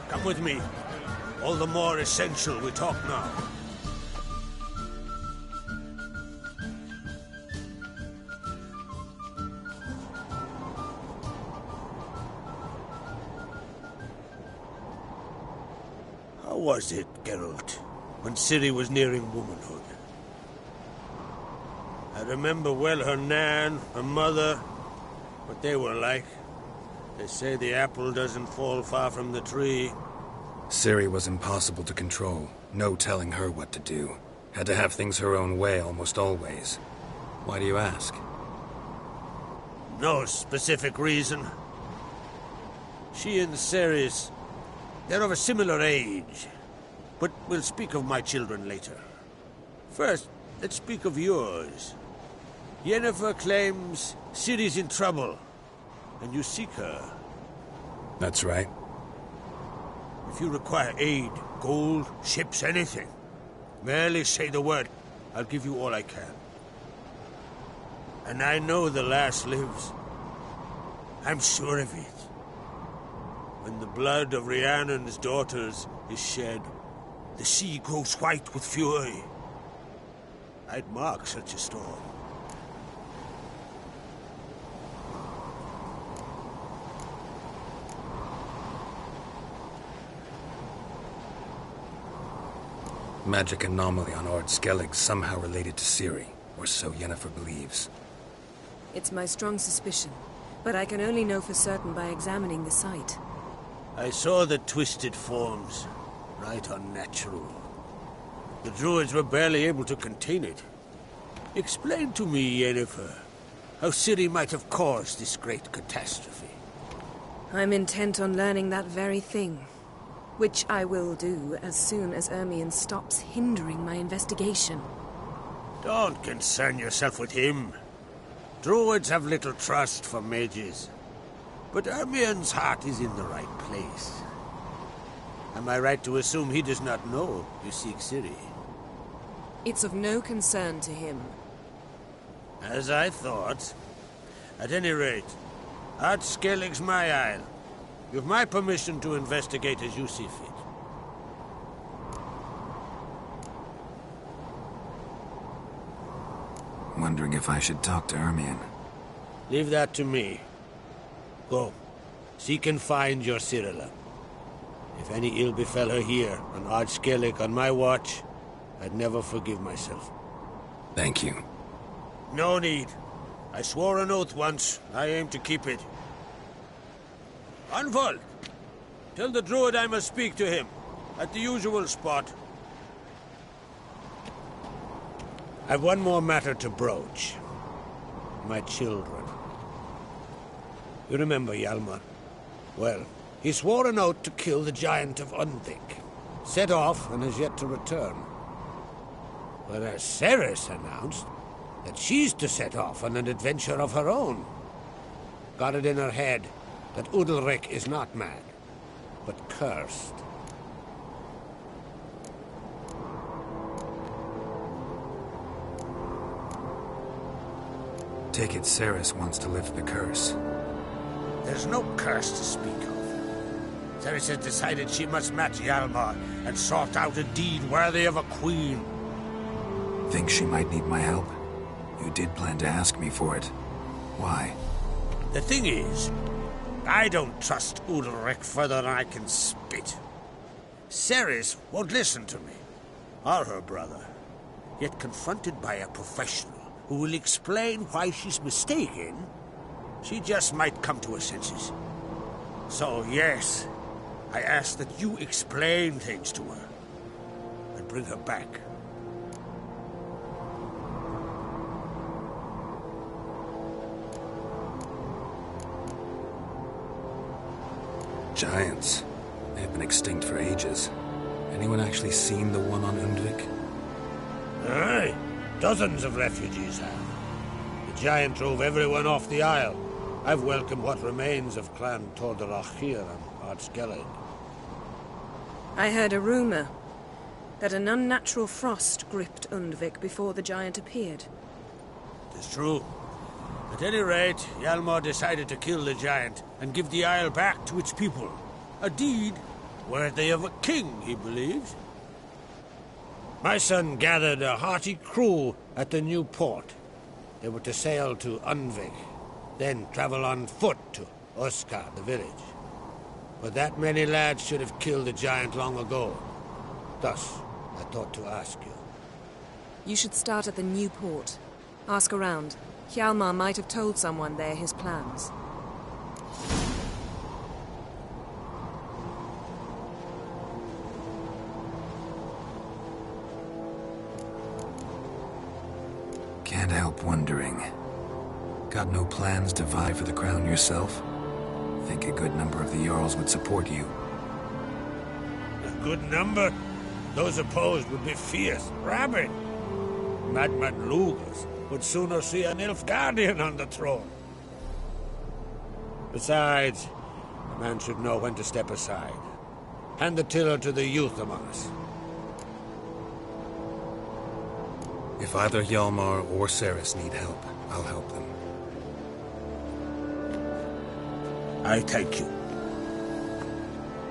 Come with me. All the more essential we talk now. How was it, Geralt, when Ciri was nearing womanhood? I remember well her nan, her mother, what they were like. They say the apple doesn't fall far from the tree. Ciri was impossible to control. No telling her what to do. Had to have things her own way almost always. Why do you ask? No specific reason. She and Ceres, they're of a similar age. But we'll speak of my children later. First, let's speak of yours. Yennefer claims Ciri's in trouble, and you seek her. That's right. If you require aid, gold, ships, anything, merely say the word. I'll give you all I can. And I know the lass lives. I'm sure of it. When the blood of Rhiannon's daughters is shed, the sea grows white with fury. I'd mark such a storm. Magic anomaly on Ord Skellige somehow related to Ciri, or so Yennefer believes. It's my strong suspicion, but I can only know for certain by examining the site. I saw the twisted forms. Right unnatural. The druids were barely able to contain it. Explain to me, Yennefer, how Ciri might have caused this great catastrophe. I'm intent on learning that very thing. Which I will do as soon as Ermion stops hindering my investigation. Don't concern yourself with him. Druids have little trust for mages. But Ermion's heart is in the right place. Am I right to assume he does not know you seek Ciri? It's of no concern to him. As I thought. At any rate, Ard Skellige's my isle. You've my permission to investigate as you see fit. Wondering if I should talk to Ermion. Leave that to me. Go. Seek and find your Cirilla. If any ill befell her here, on Ard Skellige on my watch, I'd never forgive myself. Thank you. No need. I swore an oath once. I aim to keep it. Unfold! Tell the druid I must speak to him, at the usual spot. I've one more matter to broach. My children. You remember Hjalmar? Well, he swore an oath to kill the giant of Undvik. Set off and has yet to return. Whereas Ceres announced that she's to set off on an adventure of her own. Got it in her head that Udalric is not mad, but cursed. Take it Ceres wants to lift the curse. There's no curse to speak of. Ceres has decided she must match Hjalmar and sought out a deed worthy of a queen. Think she might need my help? You did plan to ask me for it. Why? The thing is, I don't trust Udalric further than I can spit. Ceres won't listen to me, or her brother. Yet confronted by a professional who will explain why she's mistaken, she just might come to her senses. So, yes, I ask that you explain things to her and bring her back. Giants. They've been extinct for ages. Anyone actually seen the one on Undvik? Aye, dozens of refugees have. The giant drove everyone off the isle. I've welcomed what remains of Clan Tordarach here on Skellige. I heard a rumor that an unnatural frost gripped Undvik before the giant appeared. It's true. At any rate, Hjalmar decided to kill the giant and give the isle back to its people. A deed worthy of a king, he believes. My son gathered a hearty crew at the new port. They were to sail to Undvik, then travel on foot to Oskar, the village. But that many lads should have killed the giant long ago. Thus, I thought to ask you. You should start at the new port. Ask around. Hjalmar might have told someone there his plans. Can't help wondering. Got no plans to vie for the crown yourself? Think a good number of the Jarls would support you. A good number? Those opposed would be fierce, rabid. Madman Lugas would sooner see an Nilfgaardian on the throne. Besides, a man should know when to step aside. Hand the tiller to the youth among us. If either Hjalmar or Ceres need help, I'll help them. I thank you.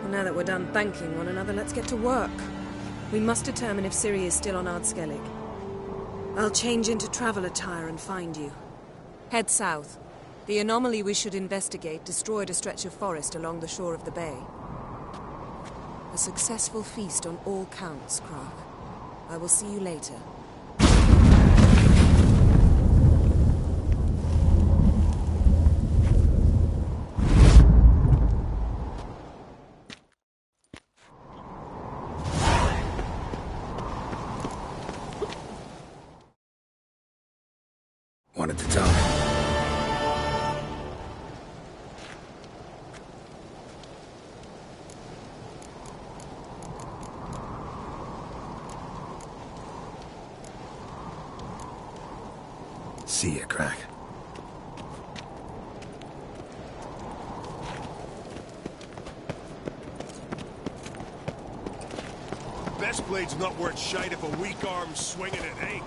Well, now that we're done thanking one another, let's get to work. We must determine if Ciri is still on Skellige. I'll change into travel attire and find you. Head south. The anomaly we should investigate destroyed a stretch of forest along the shore of the bay. A successful feast on all counts, Krach. I will see you later. Wanted to talk. See ya, Crack. Best blade's not worth shite if a weak arm's swinging it, eh?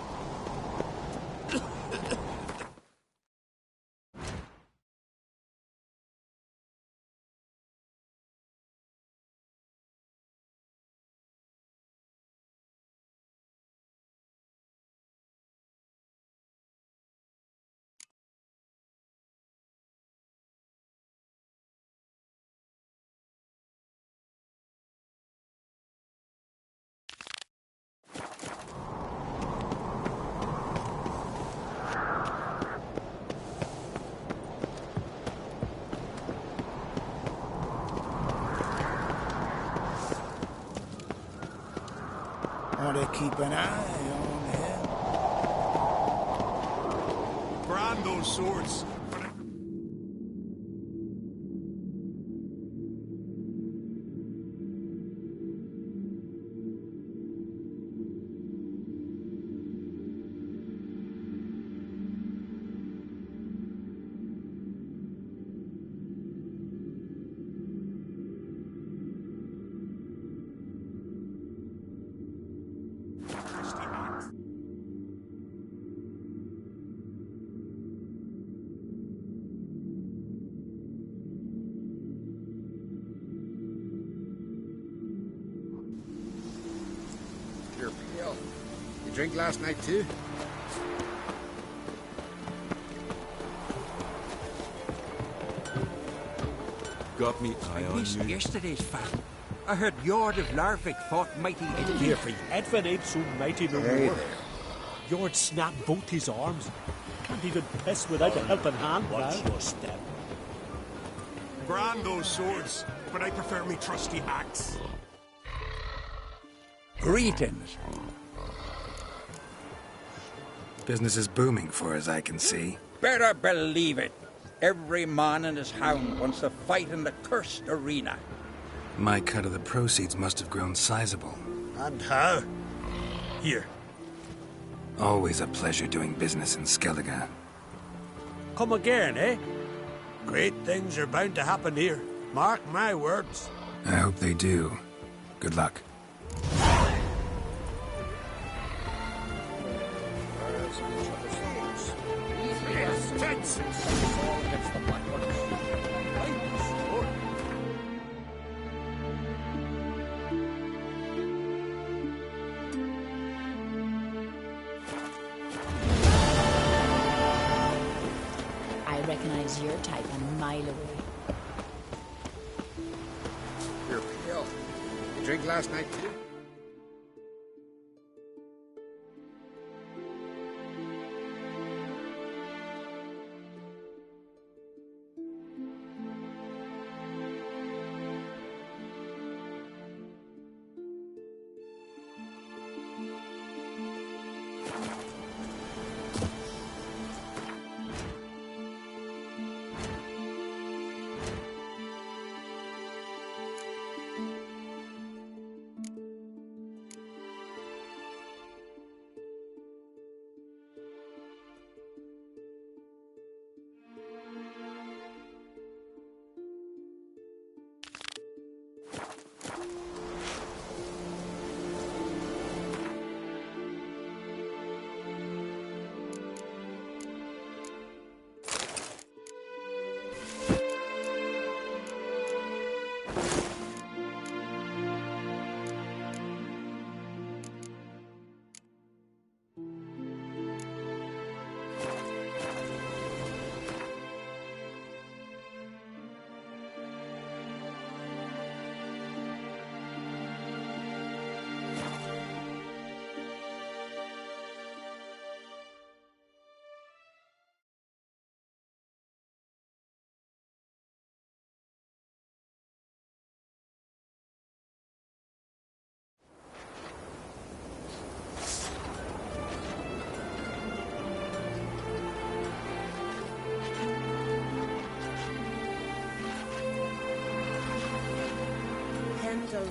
Ought to keep an eye on him. Brand those swords. Drink last night too? Got me eye on Piece you. of yesterday's fat. I heard Yord of Larvik fought mighty Edvin. Here for you. Edvin ain't so mighty no Hey more. there. Yord snapped both his arms. Can't even piss without a helping hand Watch now. your step. Grand those swords, but I prefer me trusty axe. Greetings. Business is booming for as I can see. Better believe it. Every man and his hound wants to fight in the cursed arena. My cut of the proceeds must have grown sizable. And how? Here. Always a pleasure doing business in Skellige. Come again, eh? Great things are bound to happen here. Mark my words. I hope they do. Good luck. I recognize your type a mile away. You're pale. You drink last night too?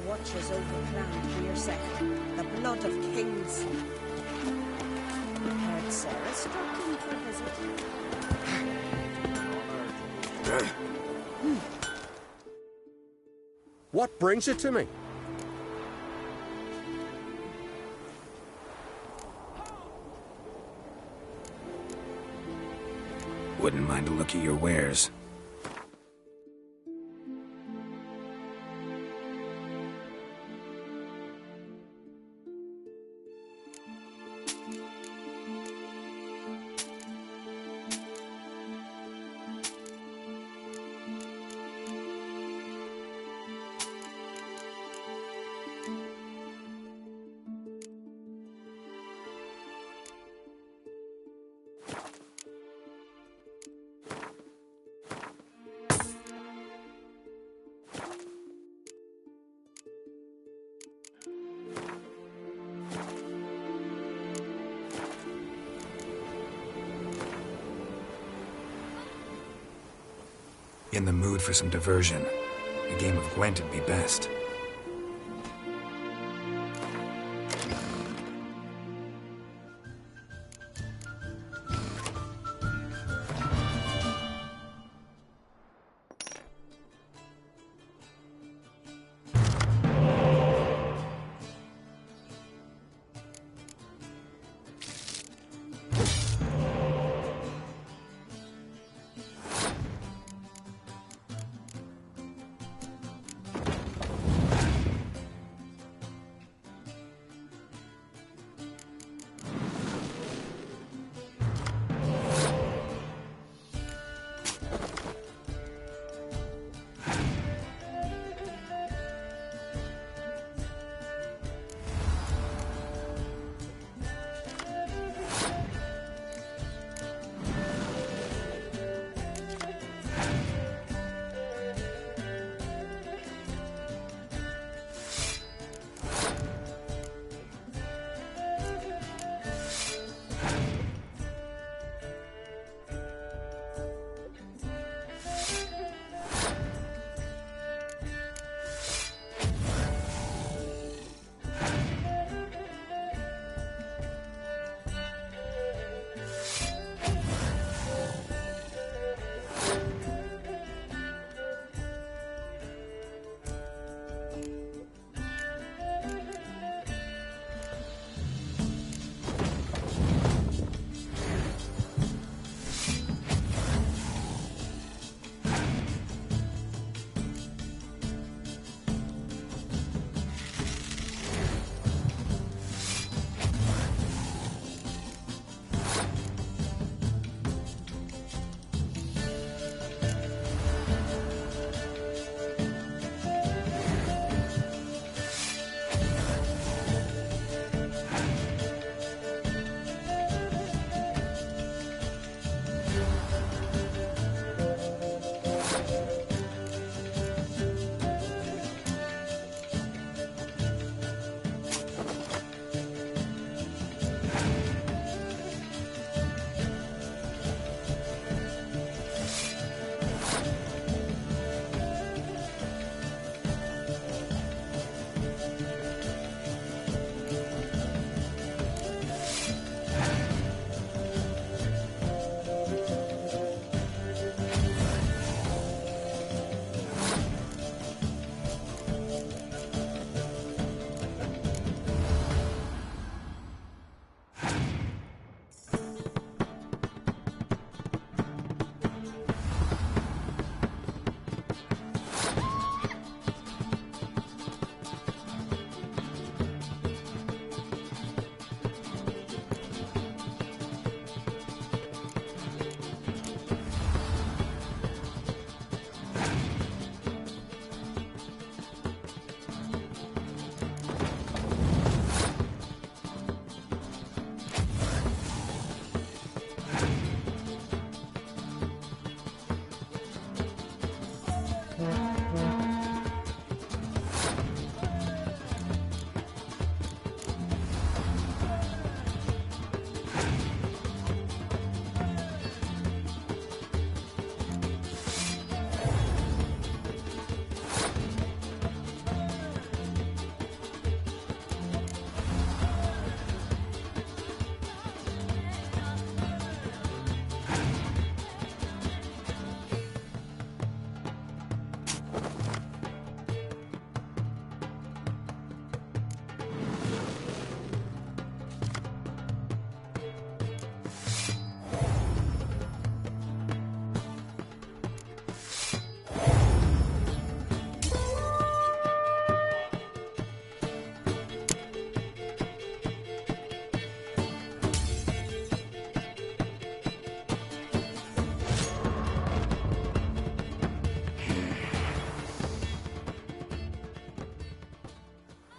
Watches over Clan Beersec, the blood of kings. Heard Sarah struck in for a visit. What brings it to me? Wouldn't mind a look at your wares. In the mood for some diversion. A game of Gwent would be best.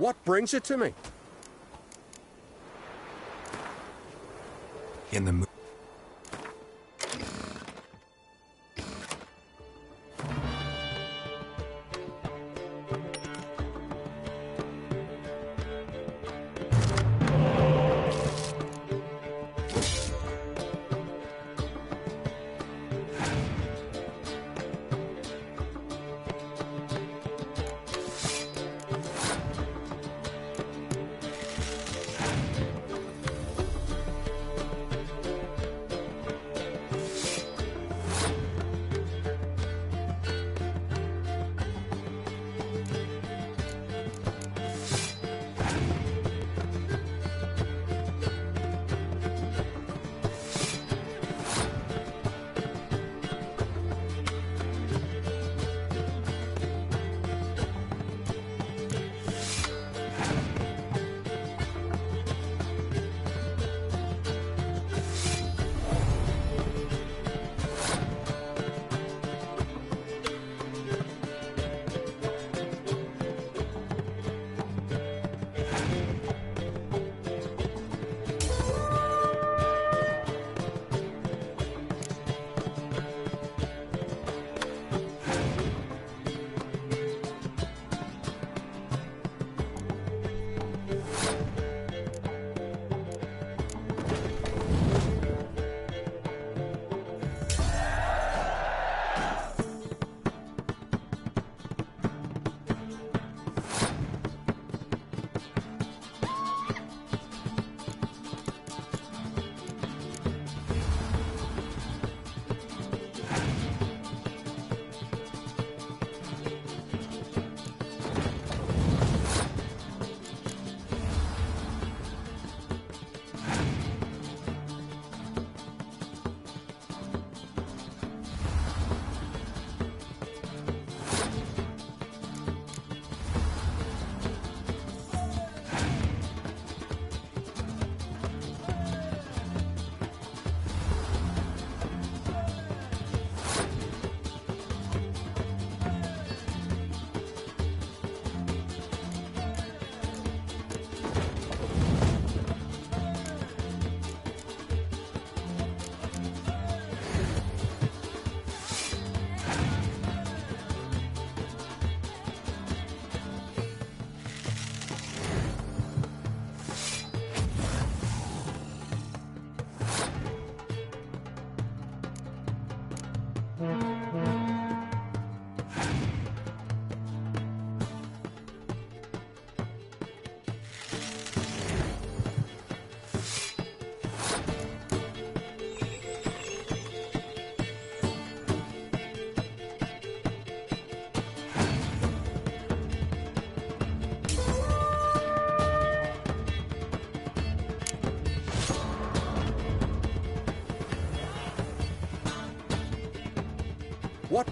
What brings it to me? In the What?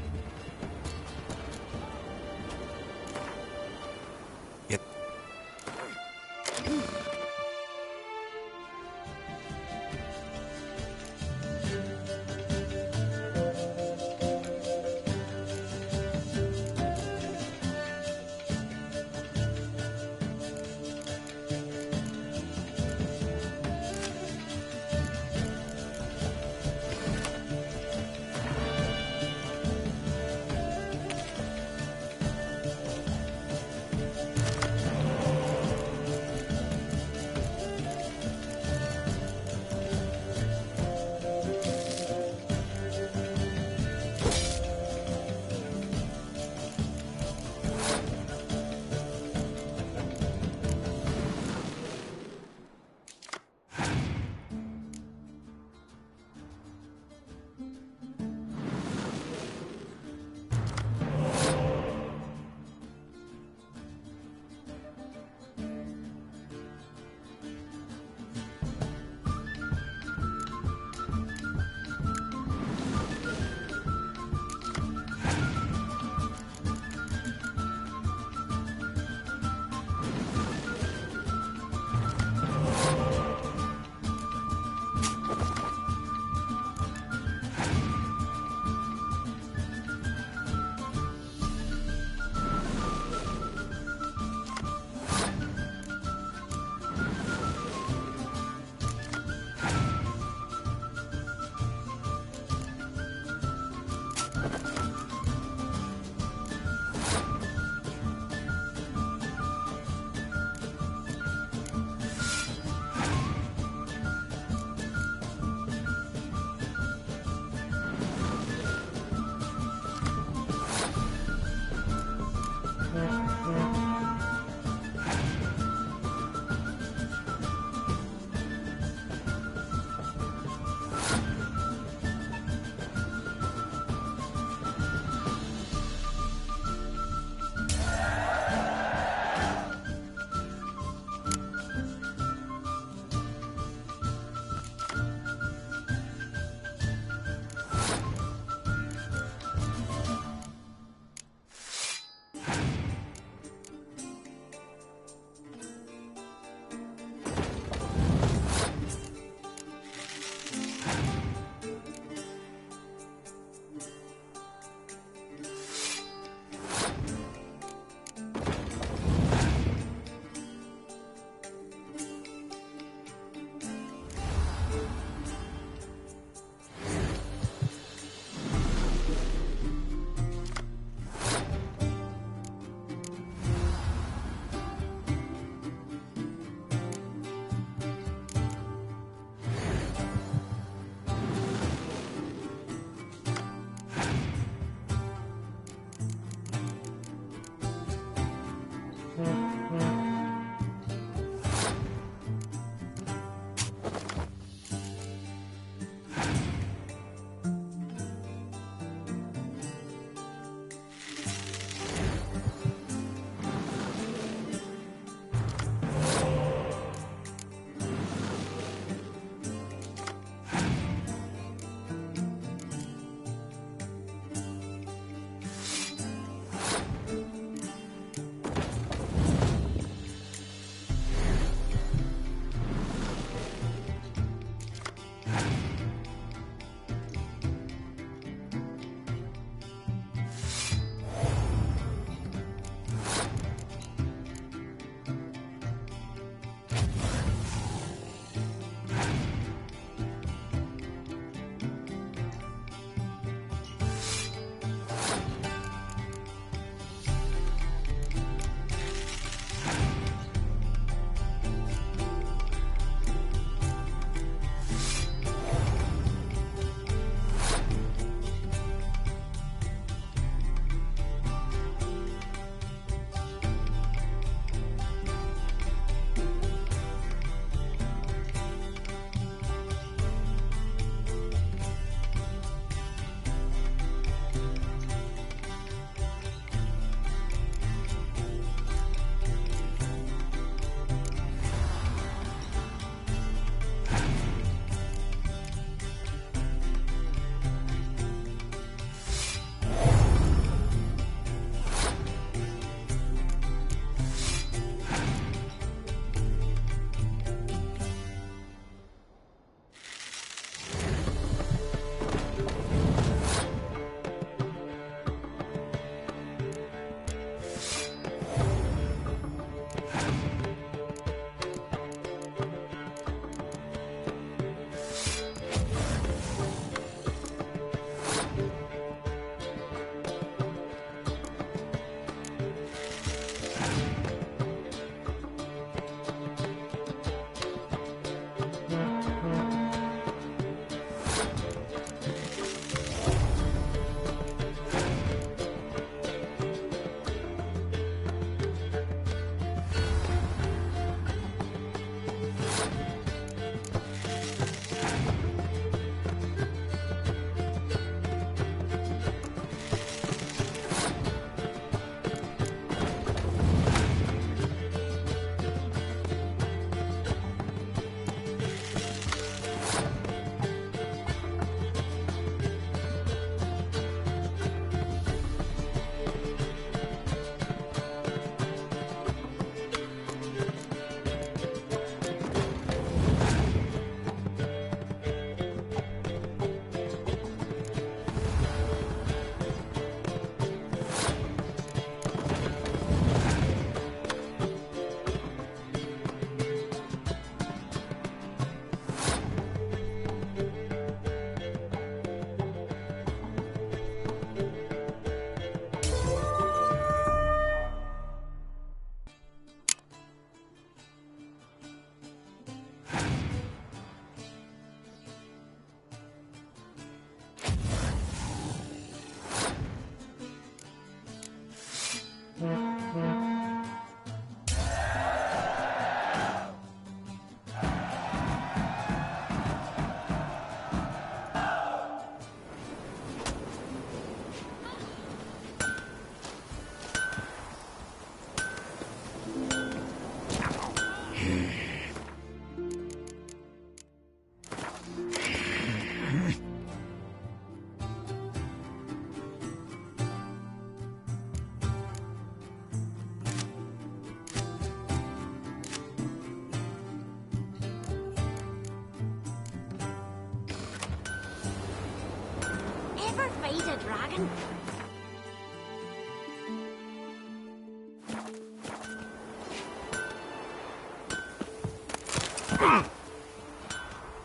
ride a dragon?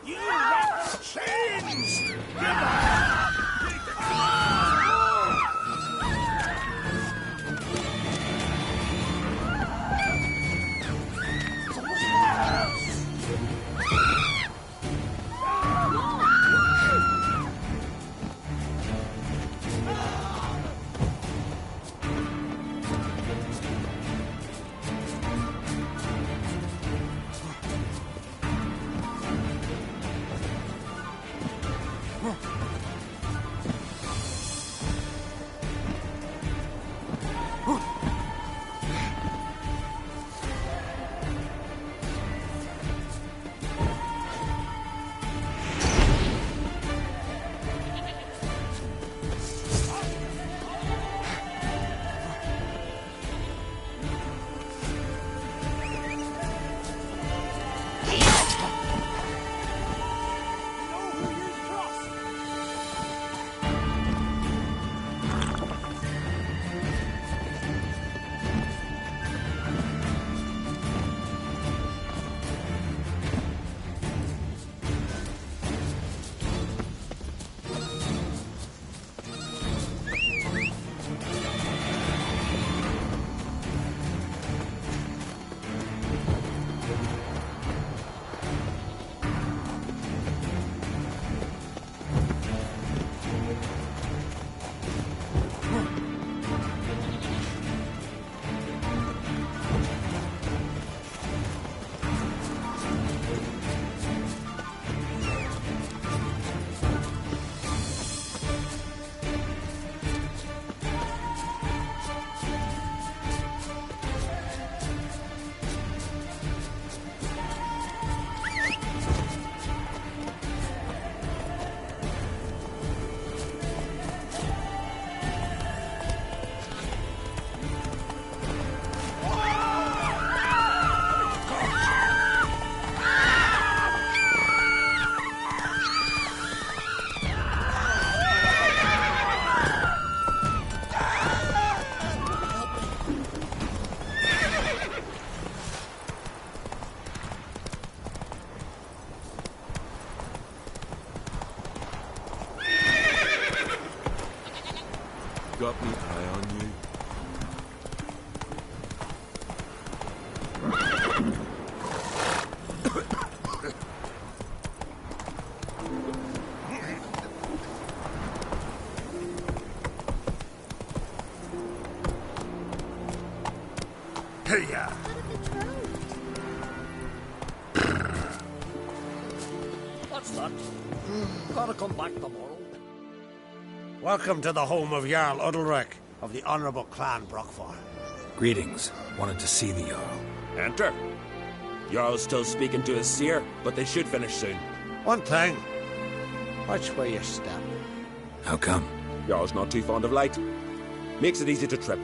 You rats! Chains! Got me eye on you. Hey-ya! What's that? Gotta come back tomorrow. Welcome to the home of Jarl Udalrek of the Honourable Clan Brockfar. Greetings. Wanted to see the Jarl. Enter. Jarl's still speaking to his seer, but they should finish soon. One thing. Watch where you step. How come? Jarl's not too fond of light. Makes it easy to trip.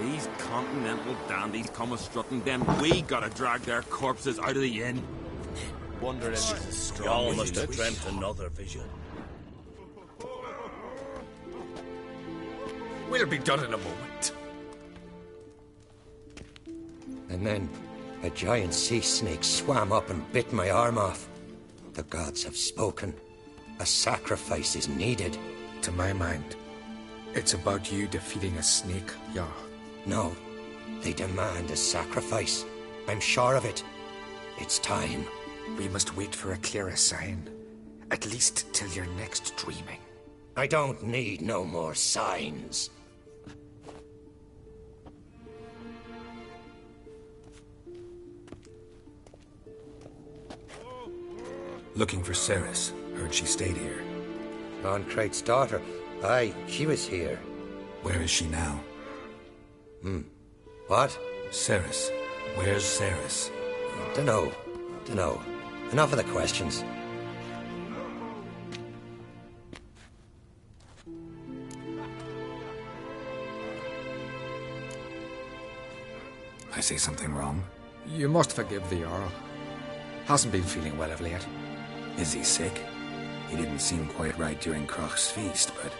These continental dandies come a-strutting, then we gotta drag their corpses out of the inn. Wonder if he's as strong. Y'all must have dreamt another vision. We'll be done in a moment. And then a giant sea snake swam up and bit my arm off. The gods have spoken. A sacrifice is needed. To my mind, it's about you defeating a snake, Jarl. No, they demand a sacrifice. I'm sure of it. It's time. We must wait for a clearer sign. At least till your next dreaming. I don't need no more signs. Looking for Ceres. Heard she stayed here. Loncrate's daughter. Aye, she was here. Where is she now? What? Ceres. Where's Ceres? Dunno. Enough of the questions. I say something wrong? You must forgive the Jarl. Hasn't been feeling well of late. Is he sick? He didn't seem quite right during Crach's feast, but...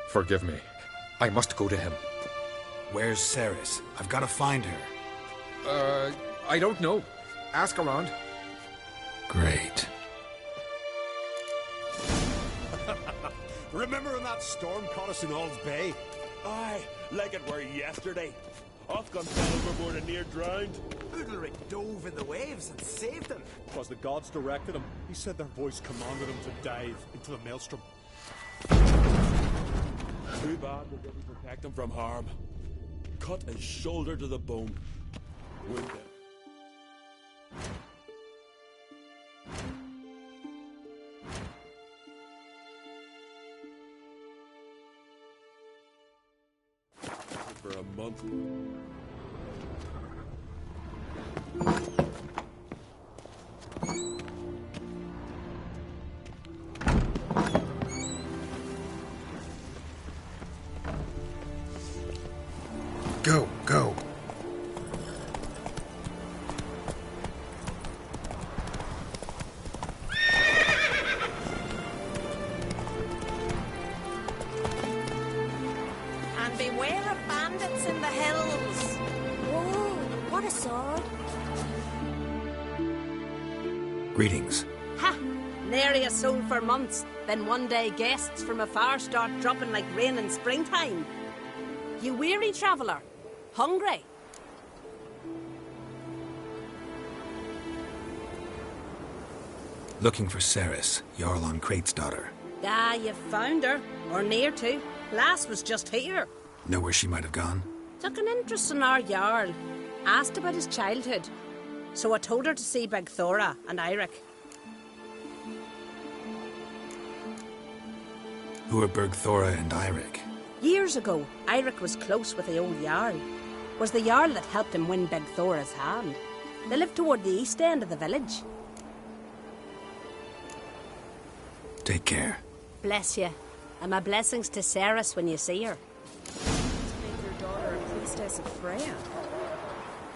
Forgive me. I must go to him. Where's Ceres? I've got to find her. I don't know. Ask around. Great. Remember when that storm caught us in All's Bay? Aye, like it were yesterday. Othgun fell overboard and near drowned. Udalric dove in the waves and saved them. Because the gods directed him. He said their voice commanded him to dive into the maelstrom. Too bad we didn't protect him from harm. Cut his shoulder to the bone. Wound him. For a month. Go, go. And beware of bandits in the hills. Whoa, what a sword. Greetings. Ha! Nary a soul for months. Then one day guests from afar start dropping like rain in springtime. You weary traveller? Hungry? Looking for Ceres, Jarl on Crate's daughter. Ah, you've found her. Or near to. Lass was just here. Know where she might have gone? Took an interest in our Jarl. Asked about his childhood. So I told her to see Beg Thora and Eirik. Who are Bergthora and Eirik? Years ago, Eirik was close with the old Jarl. Was the Jarl that helped him win Beg Thora's hand. They lived toward the east end of the village. Take care. Bless you. And my blessings to Ceres when you see her. Make your daughter a priestess of Freya.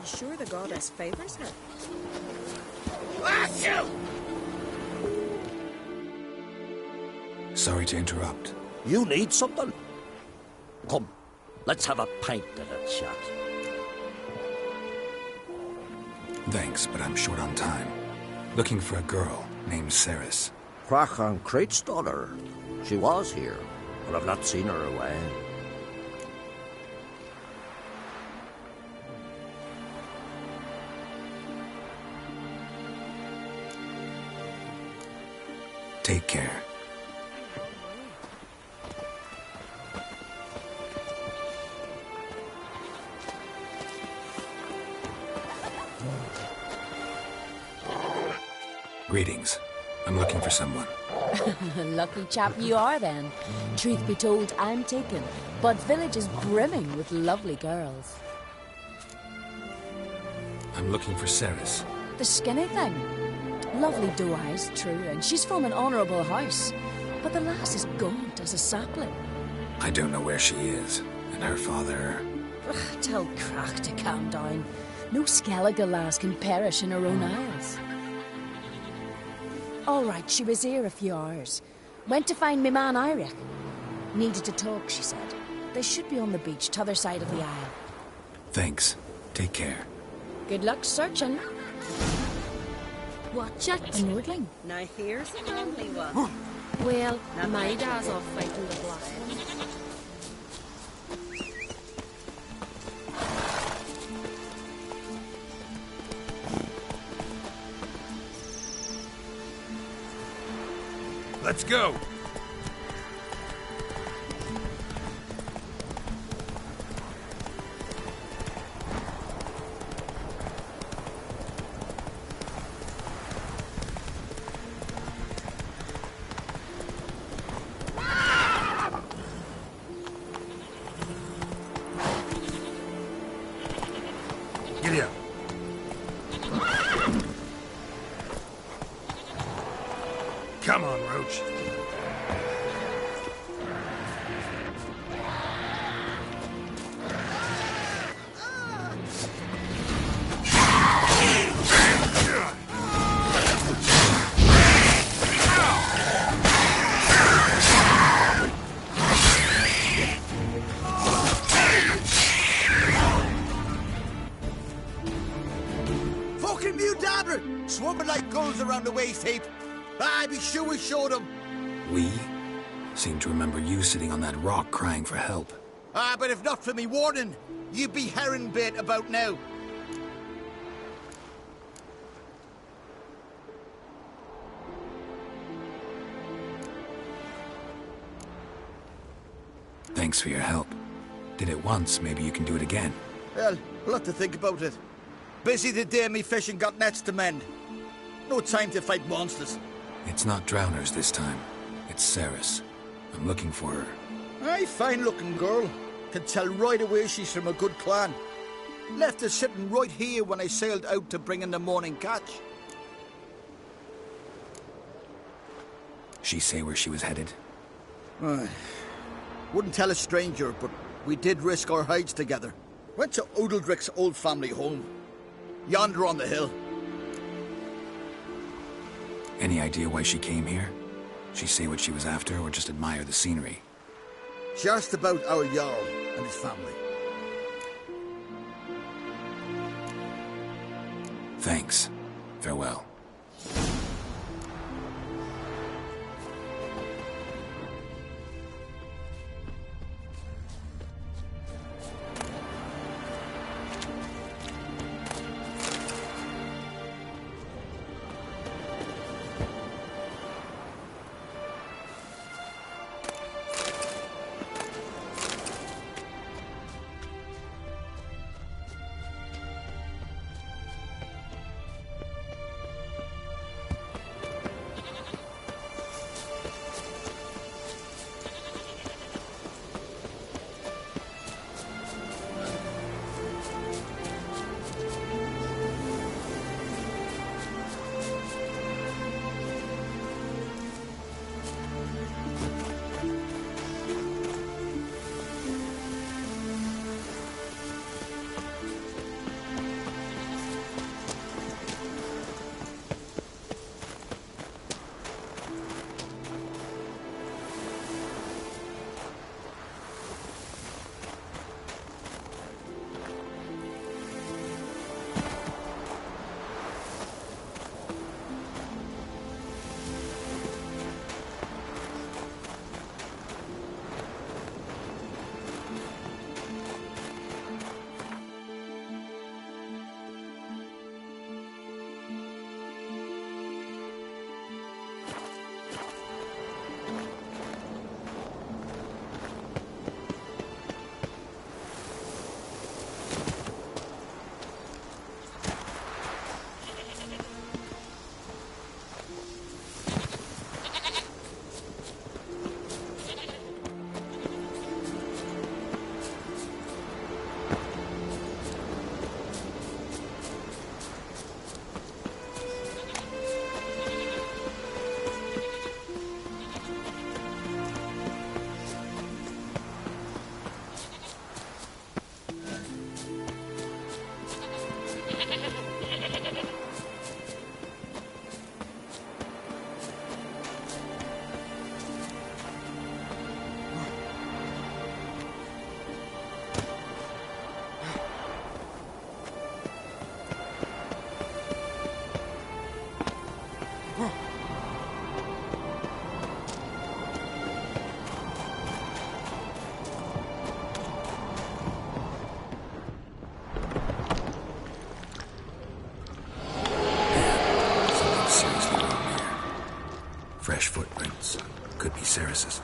You sure the goddess favors her? Sorry to interrupt. You need something? Come, let's have a pint and a chat. Thanks, but I'm short on time. Looking for a girl named Ceres. Crach and Crate's daughter. She was here, but I've not seen her away. Take care. Greetings. I'm looking for someone. Lucky chap you are then. Truth be told, I'm taken, but village is brimming with lovely girls. I'm looking for Ceres. The skinny thing. Lovely doe eyes, true, and she's from an honourable house. But the lass is gaunt as a sapling. I don't know where she is, and her father... Ugh, tell Crach to calm down. No Skellige lass can perish in her own isles. All right, she was here a few hours. Went to find me man Eirik. Needed to talk, she said. They should be on the beach, t'other side of the isle. Thanks. Take care. Good luck searching. Watch it. A nordling. Now here's a lovely one. Well, my dad's off fighting the black. Let's go! Giddy up. Come on, Roach. fucking mute swarming like gulls around the waste heap. I'd be sure we showed them. We? Seem to remember you sitting on that rock crying for help. But if not for me warning, you'd be herring bait about now. Thanks for your help. Did it once, maybe you can do it again. Well, we'll have to think about it. Busy the day me fishing got nets to mend. No time to fight monsters. It's not drowners this time. It's Ceres. I'm looking for her. Aye, fine-looking girl. Can tell right away she's from a good clan. Left her sitting right here when I sailed out to bring in the morning catch. She say where she was headed? Wouldn't tell a stranger, but we did risk our hides together. Went to Odeldrick's old family home. Yonder on the hill. Any idea why she came here? She say what she was after, or just admire the scenery? She asked about our Jarl and his family. Thanks. Farewell. Fresh footprints. Could be Ceres's.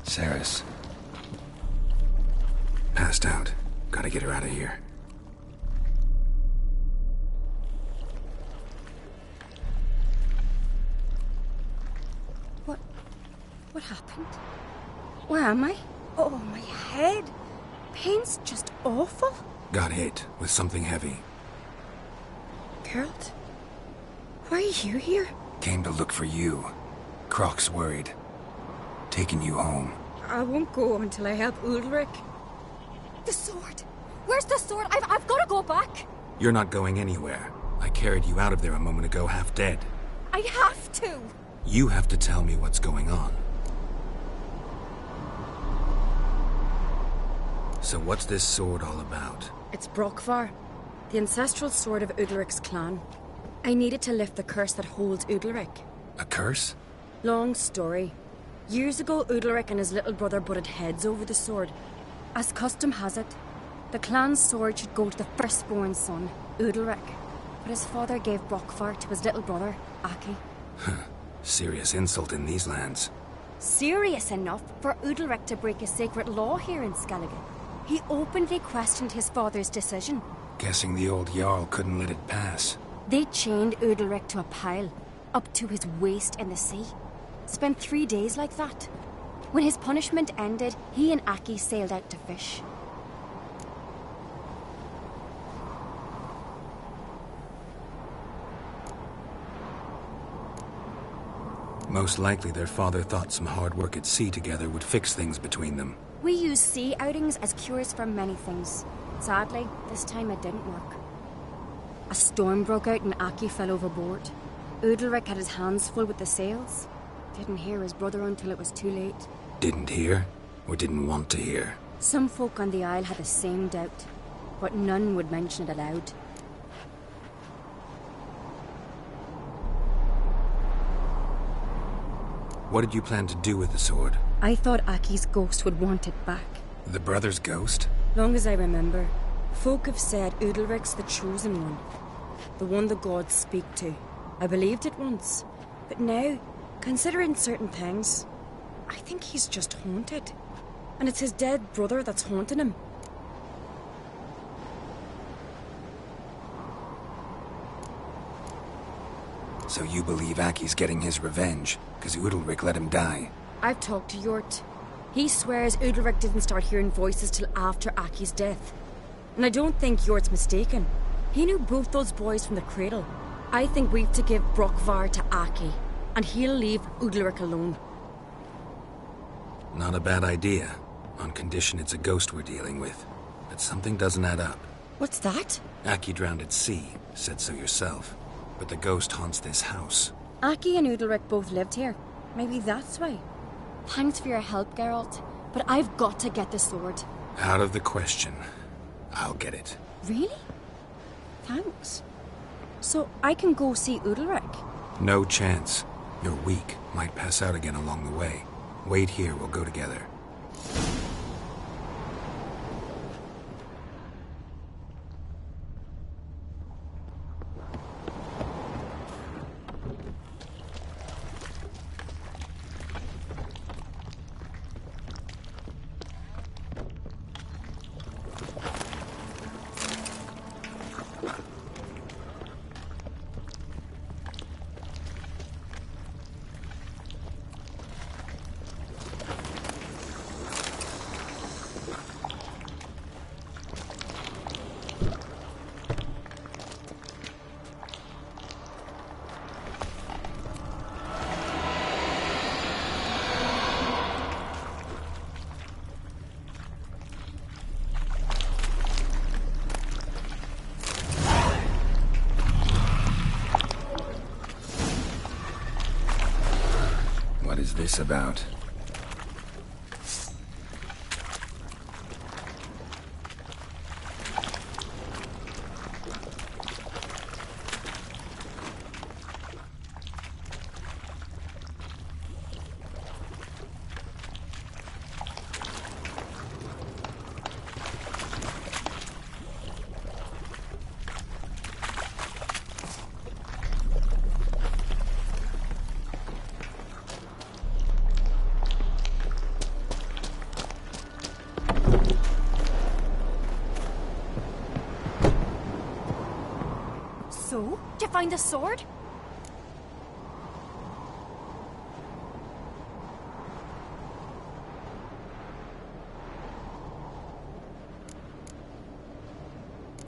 Ceres. Passed out. Gotta get her out of here. What happened? Where am I? Oh, my head. Pain's just awful. Got hit with something heavy. Geralt? Why are you here? Came to look for you. Croc's worried. Taking you home. I won't go until I help Ulrich. The sword! Where's the sword? I've got to go back! You're not going anywhere. I carried you out of there a moment ago, half dead. I have to! You have to tell me what's going on. So what's this sword all about? It's Brokvar, the ancestral sword of Udalric's clan. I needed to lift the curse that holds Udalric. A curse? Long story. Years ago, Udalric and his little brother butted heads over the sword. As custom has it, the clan's sword should go to the firstborn son, Udalric. But his father gave Brokvar to his little brother, Aki. Serious insult in these lands. Serious enough for Udalric to break a sacred law here in Skellige. He openly questioned his father's decision. Guessing the old Jarl couldn't let it pass. They chained Udalric to a pile, up to his waist in the sea. Spent 3 days like that. When his punishment ended, he and Aki sailed out to fish. Most likely their father thought some hard work at sea together would fix things between them. We use sea outings as cures for many things. Sadly, this time it didn't work. A storm broke out and Aki fell overboard. Udalric had his hands full with the sails. Didn't hear his brother until it was too late. Didn't hear? Or didn't want to hear? Some folk on the Isle had the same doubt, but none would mention it aloud. What did you plan to do with the sword? I thought Aki's ghost would want it back. The brother's ghost? Long as I remember, folk have said Udalric's the chosen one. The one the gods speak to. I believed it once. But now, considering certain things, I think he's just haunted. And it's his dead brother that's haunting him. So you believe Aki's getting his revenge, because Udalric let him die? I've talked to Yort. He swears Udalric didn't start hearing voices till after Aki's death. And I don't think Yort's mistaken. He knew both those boys from the cradle. I think we've to give Brokvar to Aki, and he'll leave Udalric alone. Not a bad idea, on condition it's a ghost we're dealing with. But something doesn't add up. What's that? Aki drowned at sea, said so yourself. But the ghost haunts this house. Aki and Udalric both lived here. Maybe that's why. Thanks for your help, Geralt. But I've got to get the sword. Out of the question. I'll get it. Really? Thanks. So I can go see Udalric? No chance. You're weak. Might pass out again along the way. Wait here, we'll go together. What is this about? So, did you find the sword?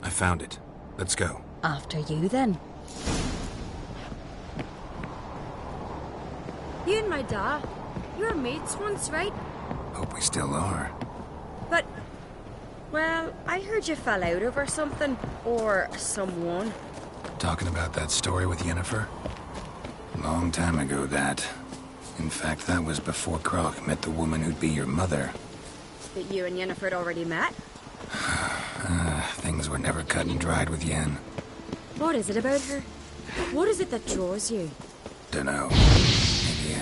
I found it. Let's go. After you, then. You and my dad, you were mates once, right? Hope we still are. But, well, I heard you fell out over something. Or someone. Talking about that story with Yennefer? Long time ago, that. In fact, that was before Croc met the woman who'd be your mother. That you and Yennefer had already met? Things were never cut and dried with Yen. What is it about her? What is it that draws you? Dunno. Maybe,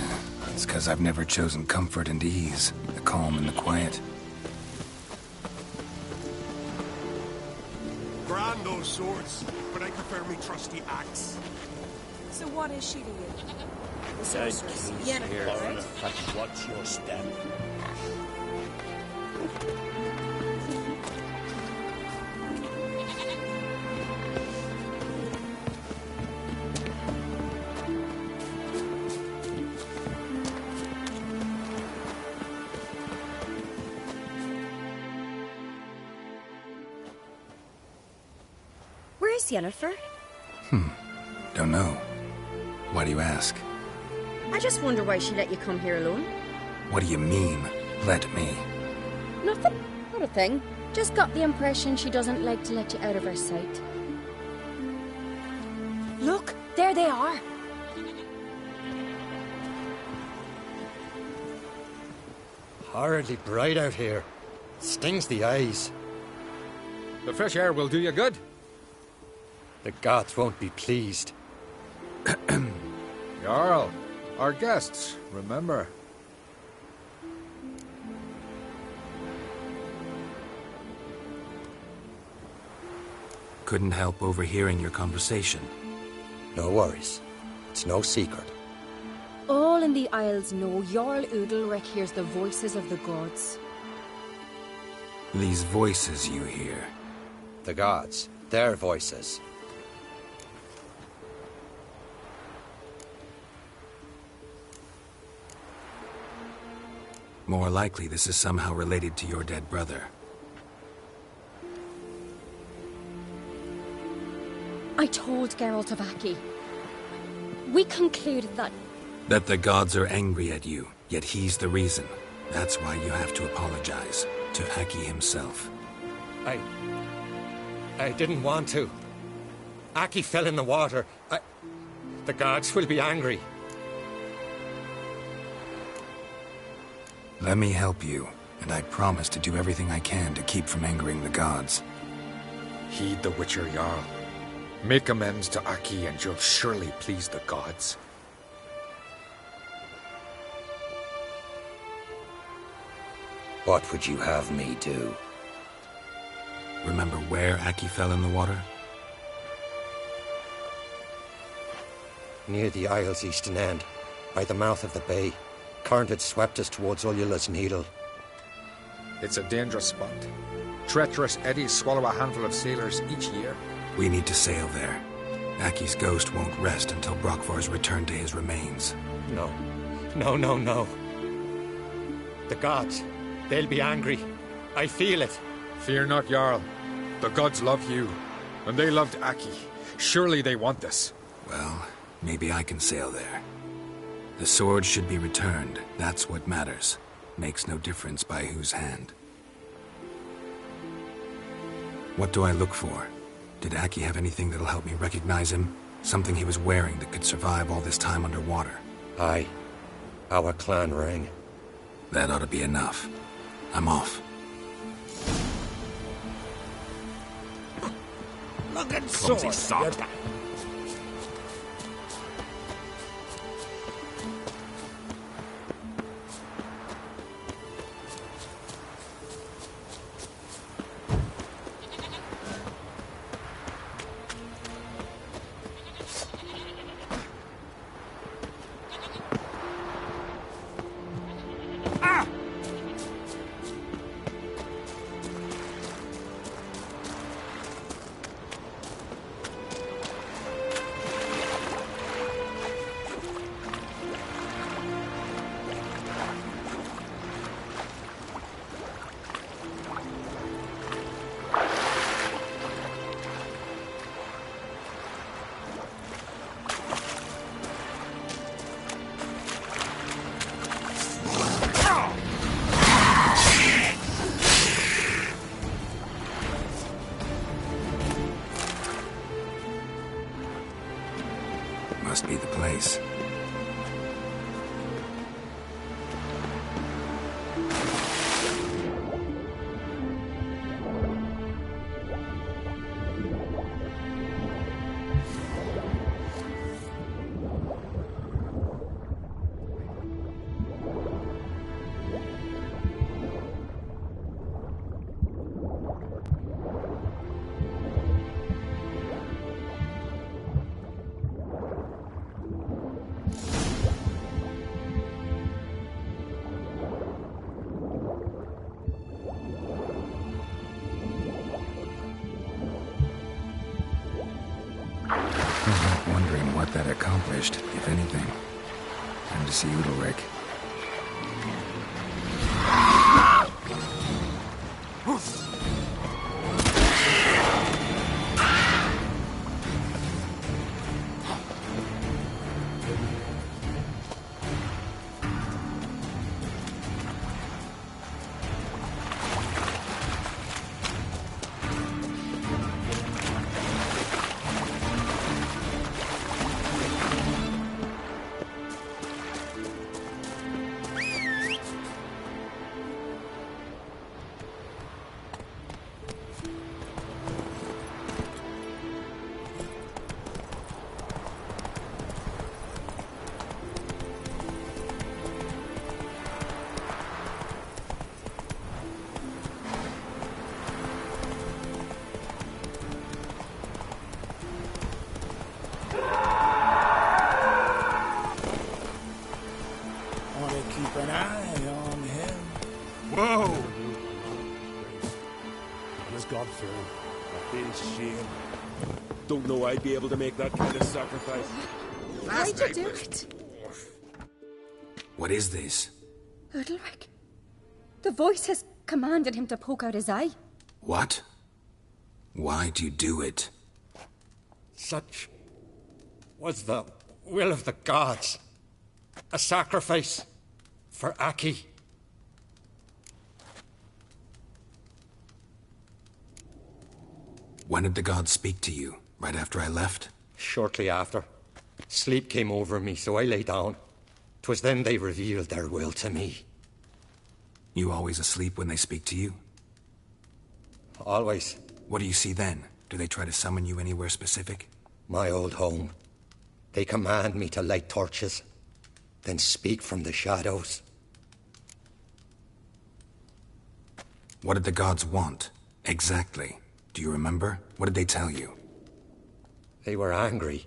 it's because I've never chosen comfort and ease. The calm and the quiet. Grand those swords, but I prefer me trusty axe. So what is she to you? The Thank sorceress. you, Yennefer, sir. right? Watch your step. Where's Yennefer? Don't know. Why do you ask? I just wonder why she let you come here alone. What do you mean, let me? Nothing. Not a thing. Just got the impression she doesn't like to let you out of her sight. Look, there they are. Horridly bright out here. Stings the eyes. The fresh air will do you good. The gods won't be pleased. Jarl, our guests, remember. Couldn't help overhearing your conversation. No worries. It's no secret. All in the Isles know Jarl Udalric hears the voices of the gods. These voices you hear. The gods. Their voices. More likely this is somehow related to your dead brother. I told Geralt of Aki. We concluded that... That the gods are angry at you, yet he's the reason. That's why you have to apologize to Aki himself. I didn't want to. Aki fell in the water. The gods will be angry. Let me help you, and I promise to do everything I can to keep from angering the gods. Heed the Witcher, Jarl. Make amends to Aki and you'll surely please the gods. What would you have me do? Remember where Aki fell in the water? Near the Isle's eastern end, by the mouth of the bay. Current had swept us towards Ullula's Needle. It's a dangerous spot. Treacherous eddies swallow a handful of sailors each year. We need to sail there. Aki's ghost won't rest until Brokvar's returned to his remains. No. No. The gods, they'll be angry. I feel it. Fear not, Jarl. The gods love you, and they loved Aki. Surely they want this. Well, maybe I can sail there. The sword should be returned. That's what matters. Makes no difference by whose hand. What do I look for? Did Aki have anything that'll help me recognize him? Something he was wearing that could survive all this time underwater? Aye. Our clan ring. That ought to be enough. I'm off. Look at clumsy sod. Must be the place. Wondering what that accomplished, if anything. Time to see Udalric. Don't know I'd be able to make that kind of sacrifice. Why'd you do it? What is this? Udalric. The voice has commanded him to poke out his eye. What? Why'd you do it? Such was the will of the gods. A sacrifice for Aki. When did the gods speak to you? Right after I left? Shortly after. Sleep came over me, so I lay down. 'Twas then they revealed their will to me. You always asleep when they speak to you? Always. What do you see then? Do they try to summon you anywhere specific? My old home. They command me to light torches, then speak from the shadows. What did the gods want? Exactly. Do you remember? What did they tell you? They were angry.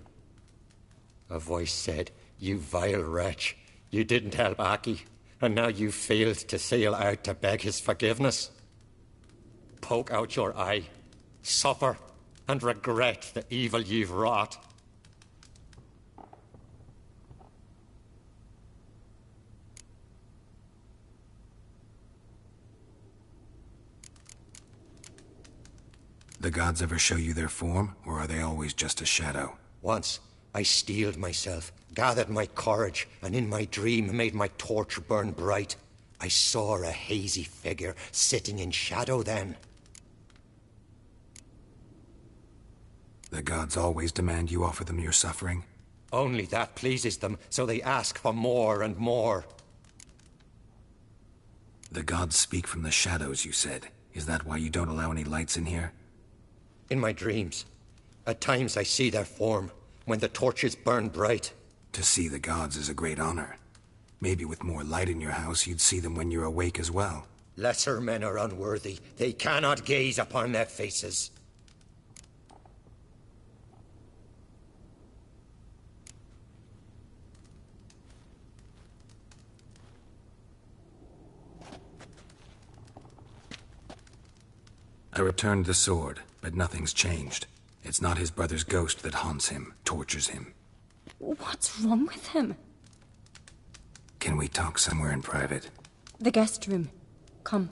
A voice said, "You vile wretch, you didn't help Aki, and now you failed to sail out to beg his forgiveness. Poke out your eye, suffer, and regret the evil you've wrought." The gods ever show you their form, or are they always just a shadow? Once, I steeled myself, gathered my courage, and in my dream made my torch burn bright. I saw a hazy figure sitting in shadow then. The gods always demand you offer them your suffering? Only that pleases them, so they ask for more and more. The gods speak from the shadows, you said. Is that why you don't allow any lights in here? In my dreams. At times I see their form, when the torches burn bright. To see the gods is a great honor. Maybe with more light in your house, you'd see them when you're awake as well. Lesser men are unworthy. They cannot gaze upon their faces. I returned the sword, but nothing's changed. It's not his brother's ghost that haunts him, tortures him. What's wrong with him? Can we talk somewhere in private? The guest room. Come.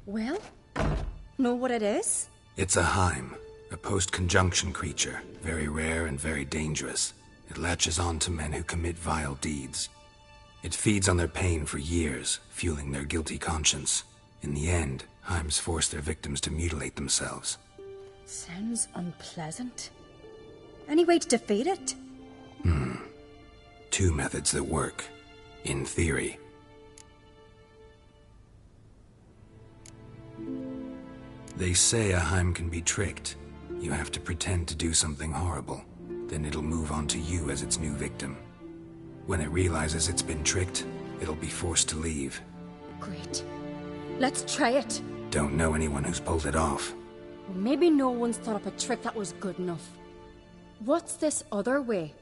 Well, know what it is? It's a Heim, a post-conjunction creature, very rare and very dangerous. It latches on to men who commit vile deeds. It feeds on their pain for years, fueling their guilty conscience. In the end, Heims force their victims to mutilate themselves. Sounds unpleasant. Any way to defeat it? Two methods that work. In theory. They say a Heim can be tricked. You have to pretend to do something horrible. Then it'll move on to you as its new victim. When it realizes it's been tricked, it'll be forced to leave. Great. Let's try it. Don't know anyone who's pulled it off. Maybe no one's thought up a trick that was good enough. What's this other way?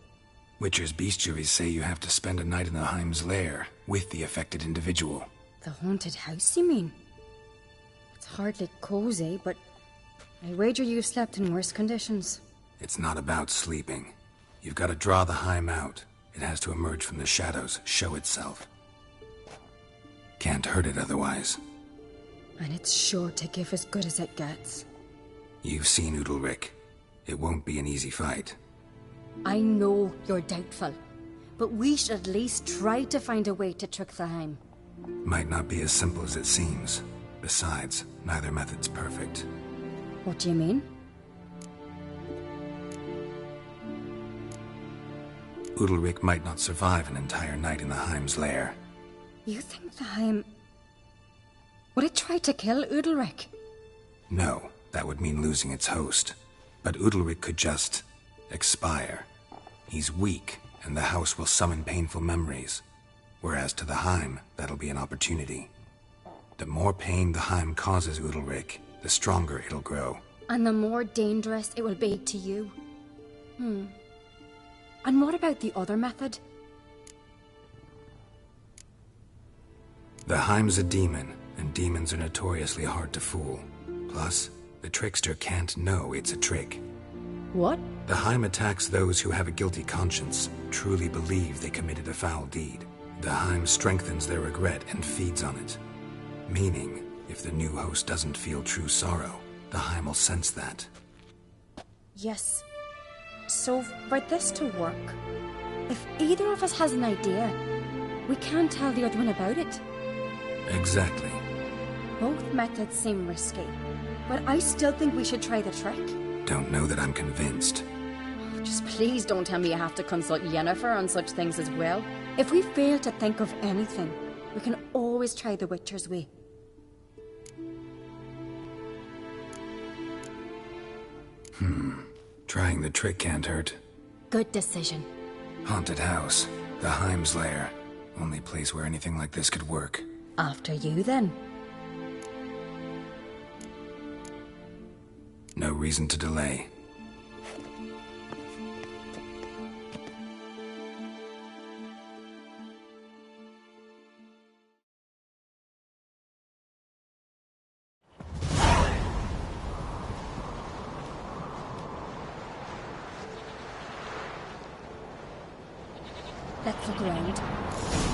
Witcher's bestiaries say you have to spend a night in the Heim's lair with the affected individual. The haunted house, you mean? It's hardly cozy, but I wager you've slept in worse conditions. It's not about sleeping. You've got to draw the Heim out. It has to emerge from the shadows, show itself. Can't hurt it otherwise. And it's sure to give as good as it gets. You've seen Udalric. It won't be an easy fight. I know you're doubtful, but we should at least try to find a way to trick the Heim. Might not be as simple as it seems. Besides, neither method's perfect. What do you mean? Udalric might not survive an entire night in the Heim's lair. You think the Heim... Would it try to kill Udalric? No, that would mean losing its host. But Udalric could just... expire. He's weak, and the house will summon painful memories. Whereas to the Heim, that'll be an opportunity. The more pain the Heim causes Udalric, the stronger it'll grow. And the more dangerous it will be to you. And what about the other method? The Heim's a demon, and demons are notoriously hard to fool. Plus, the trickster can't know it's a trick. What? The Heim attacks those who have a guilty conscience, truly believe they committed a foul deed. The Heim strengthens their regret and feeds on it. Meaning, if the new host doesn't feel true sorrow, the Heim will sense that. Yes. So, for this to work, if either of us has an idea, we can't tell the other one about it. Exactly. Both methods seem risky, but I still think we should try the trick. Don't know that I'm convinced. Just please don't tell me you have to consult Yennefer on such things as well. If we fail to think of anything, we can always try the Witcher's way. Trying the trick can't hurt. Good decision. Haunted house. The Heim's lair. Only place where anything like this could work. After you, then. No reason to delay. Let's look around.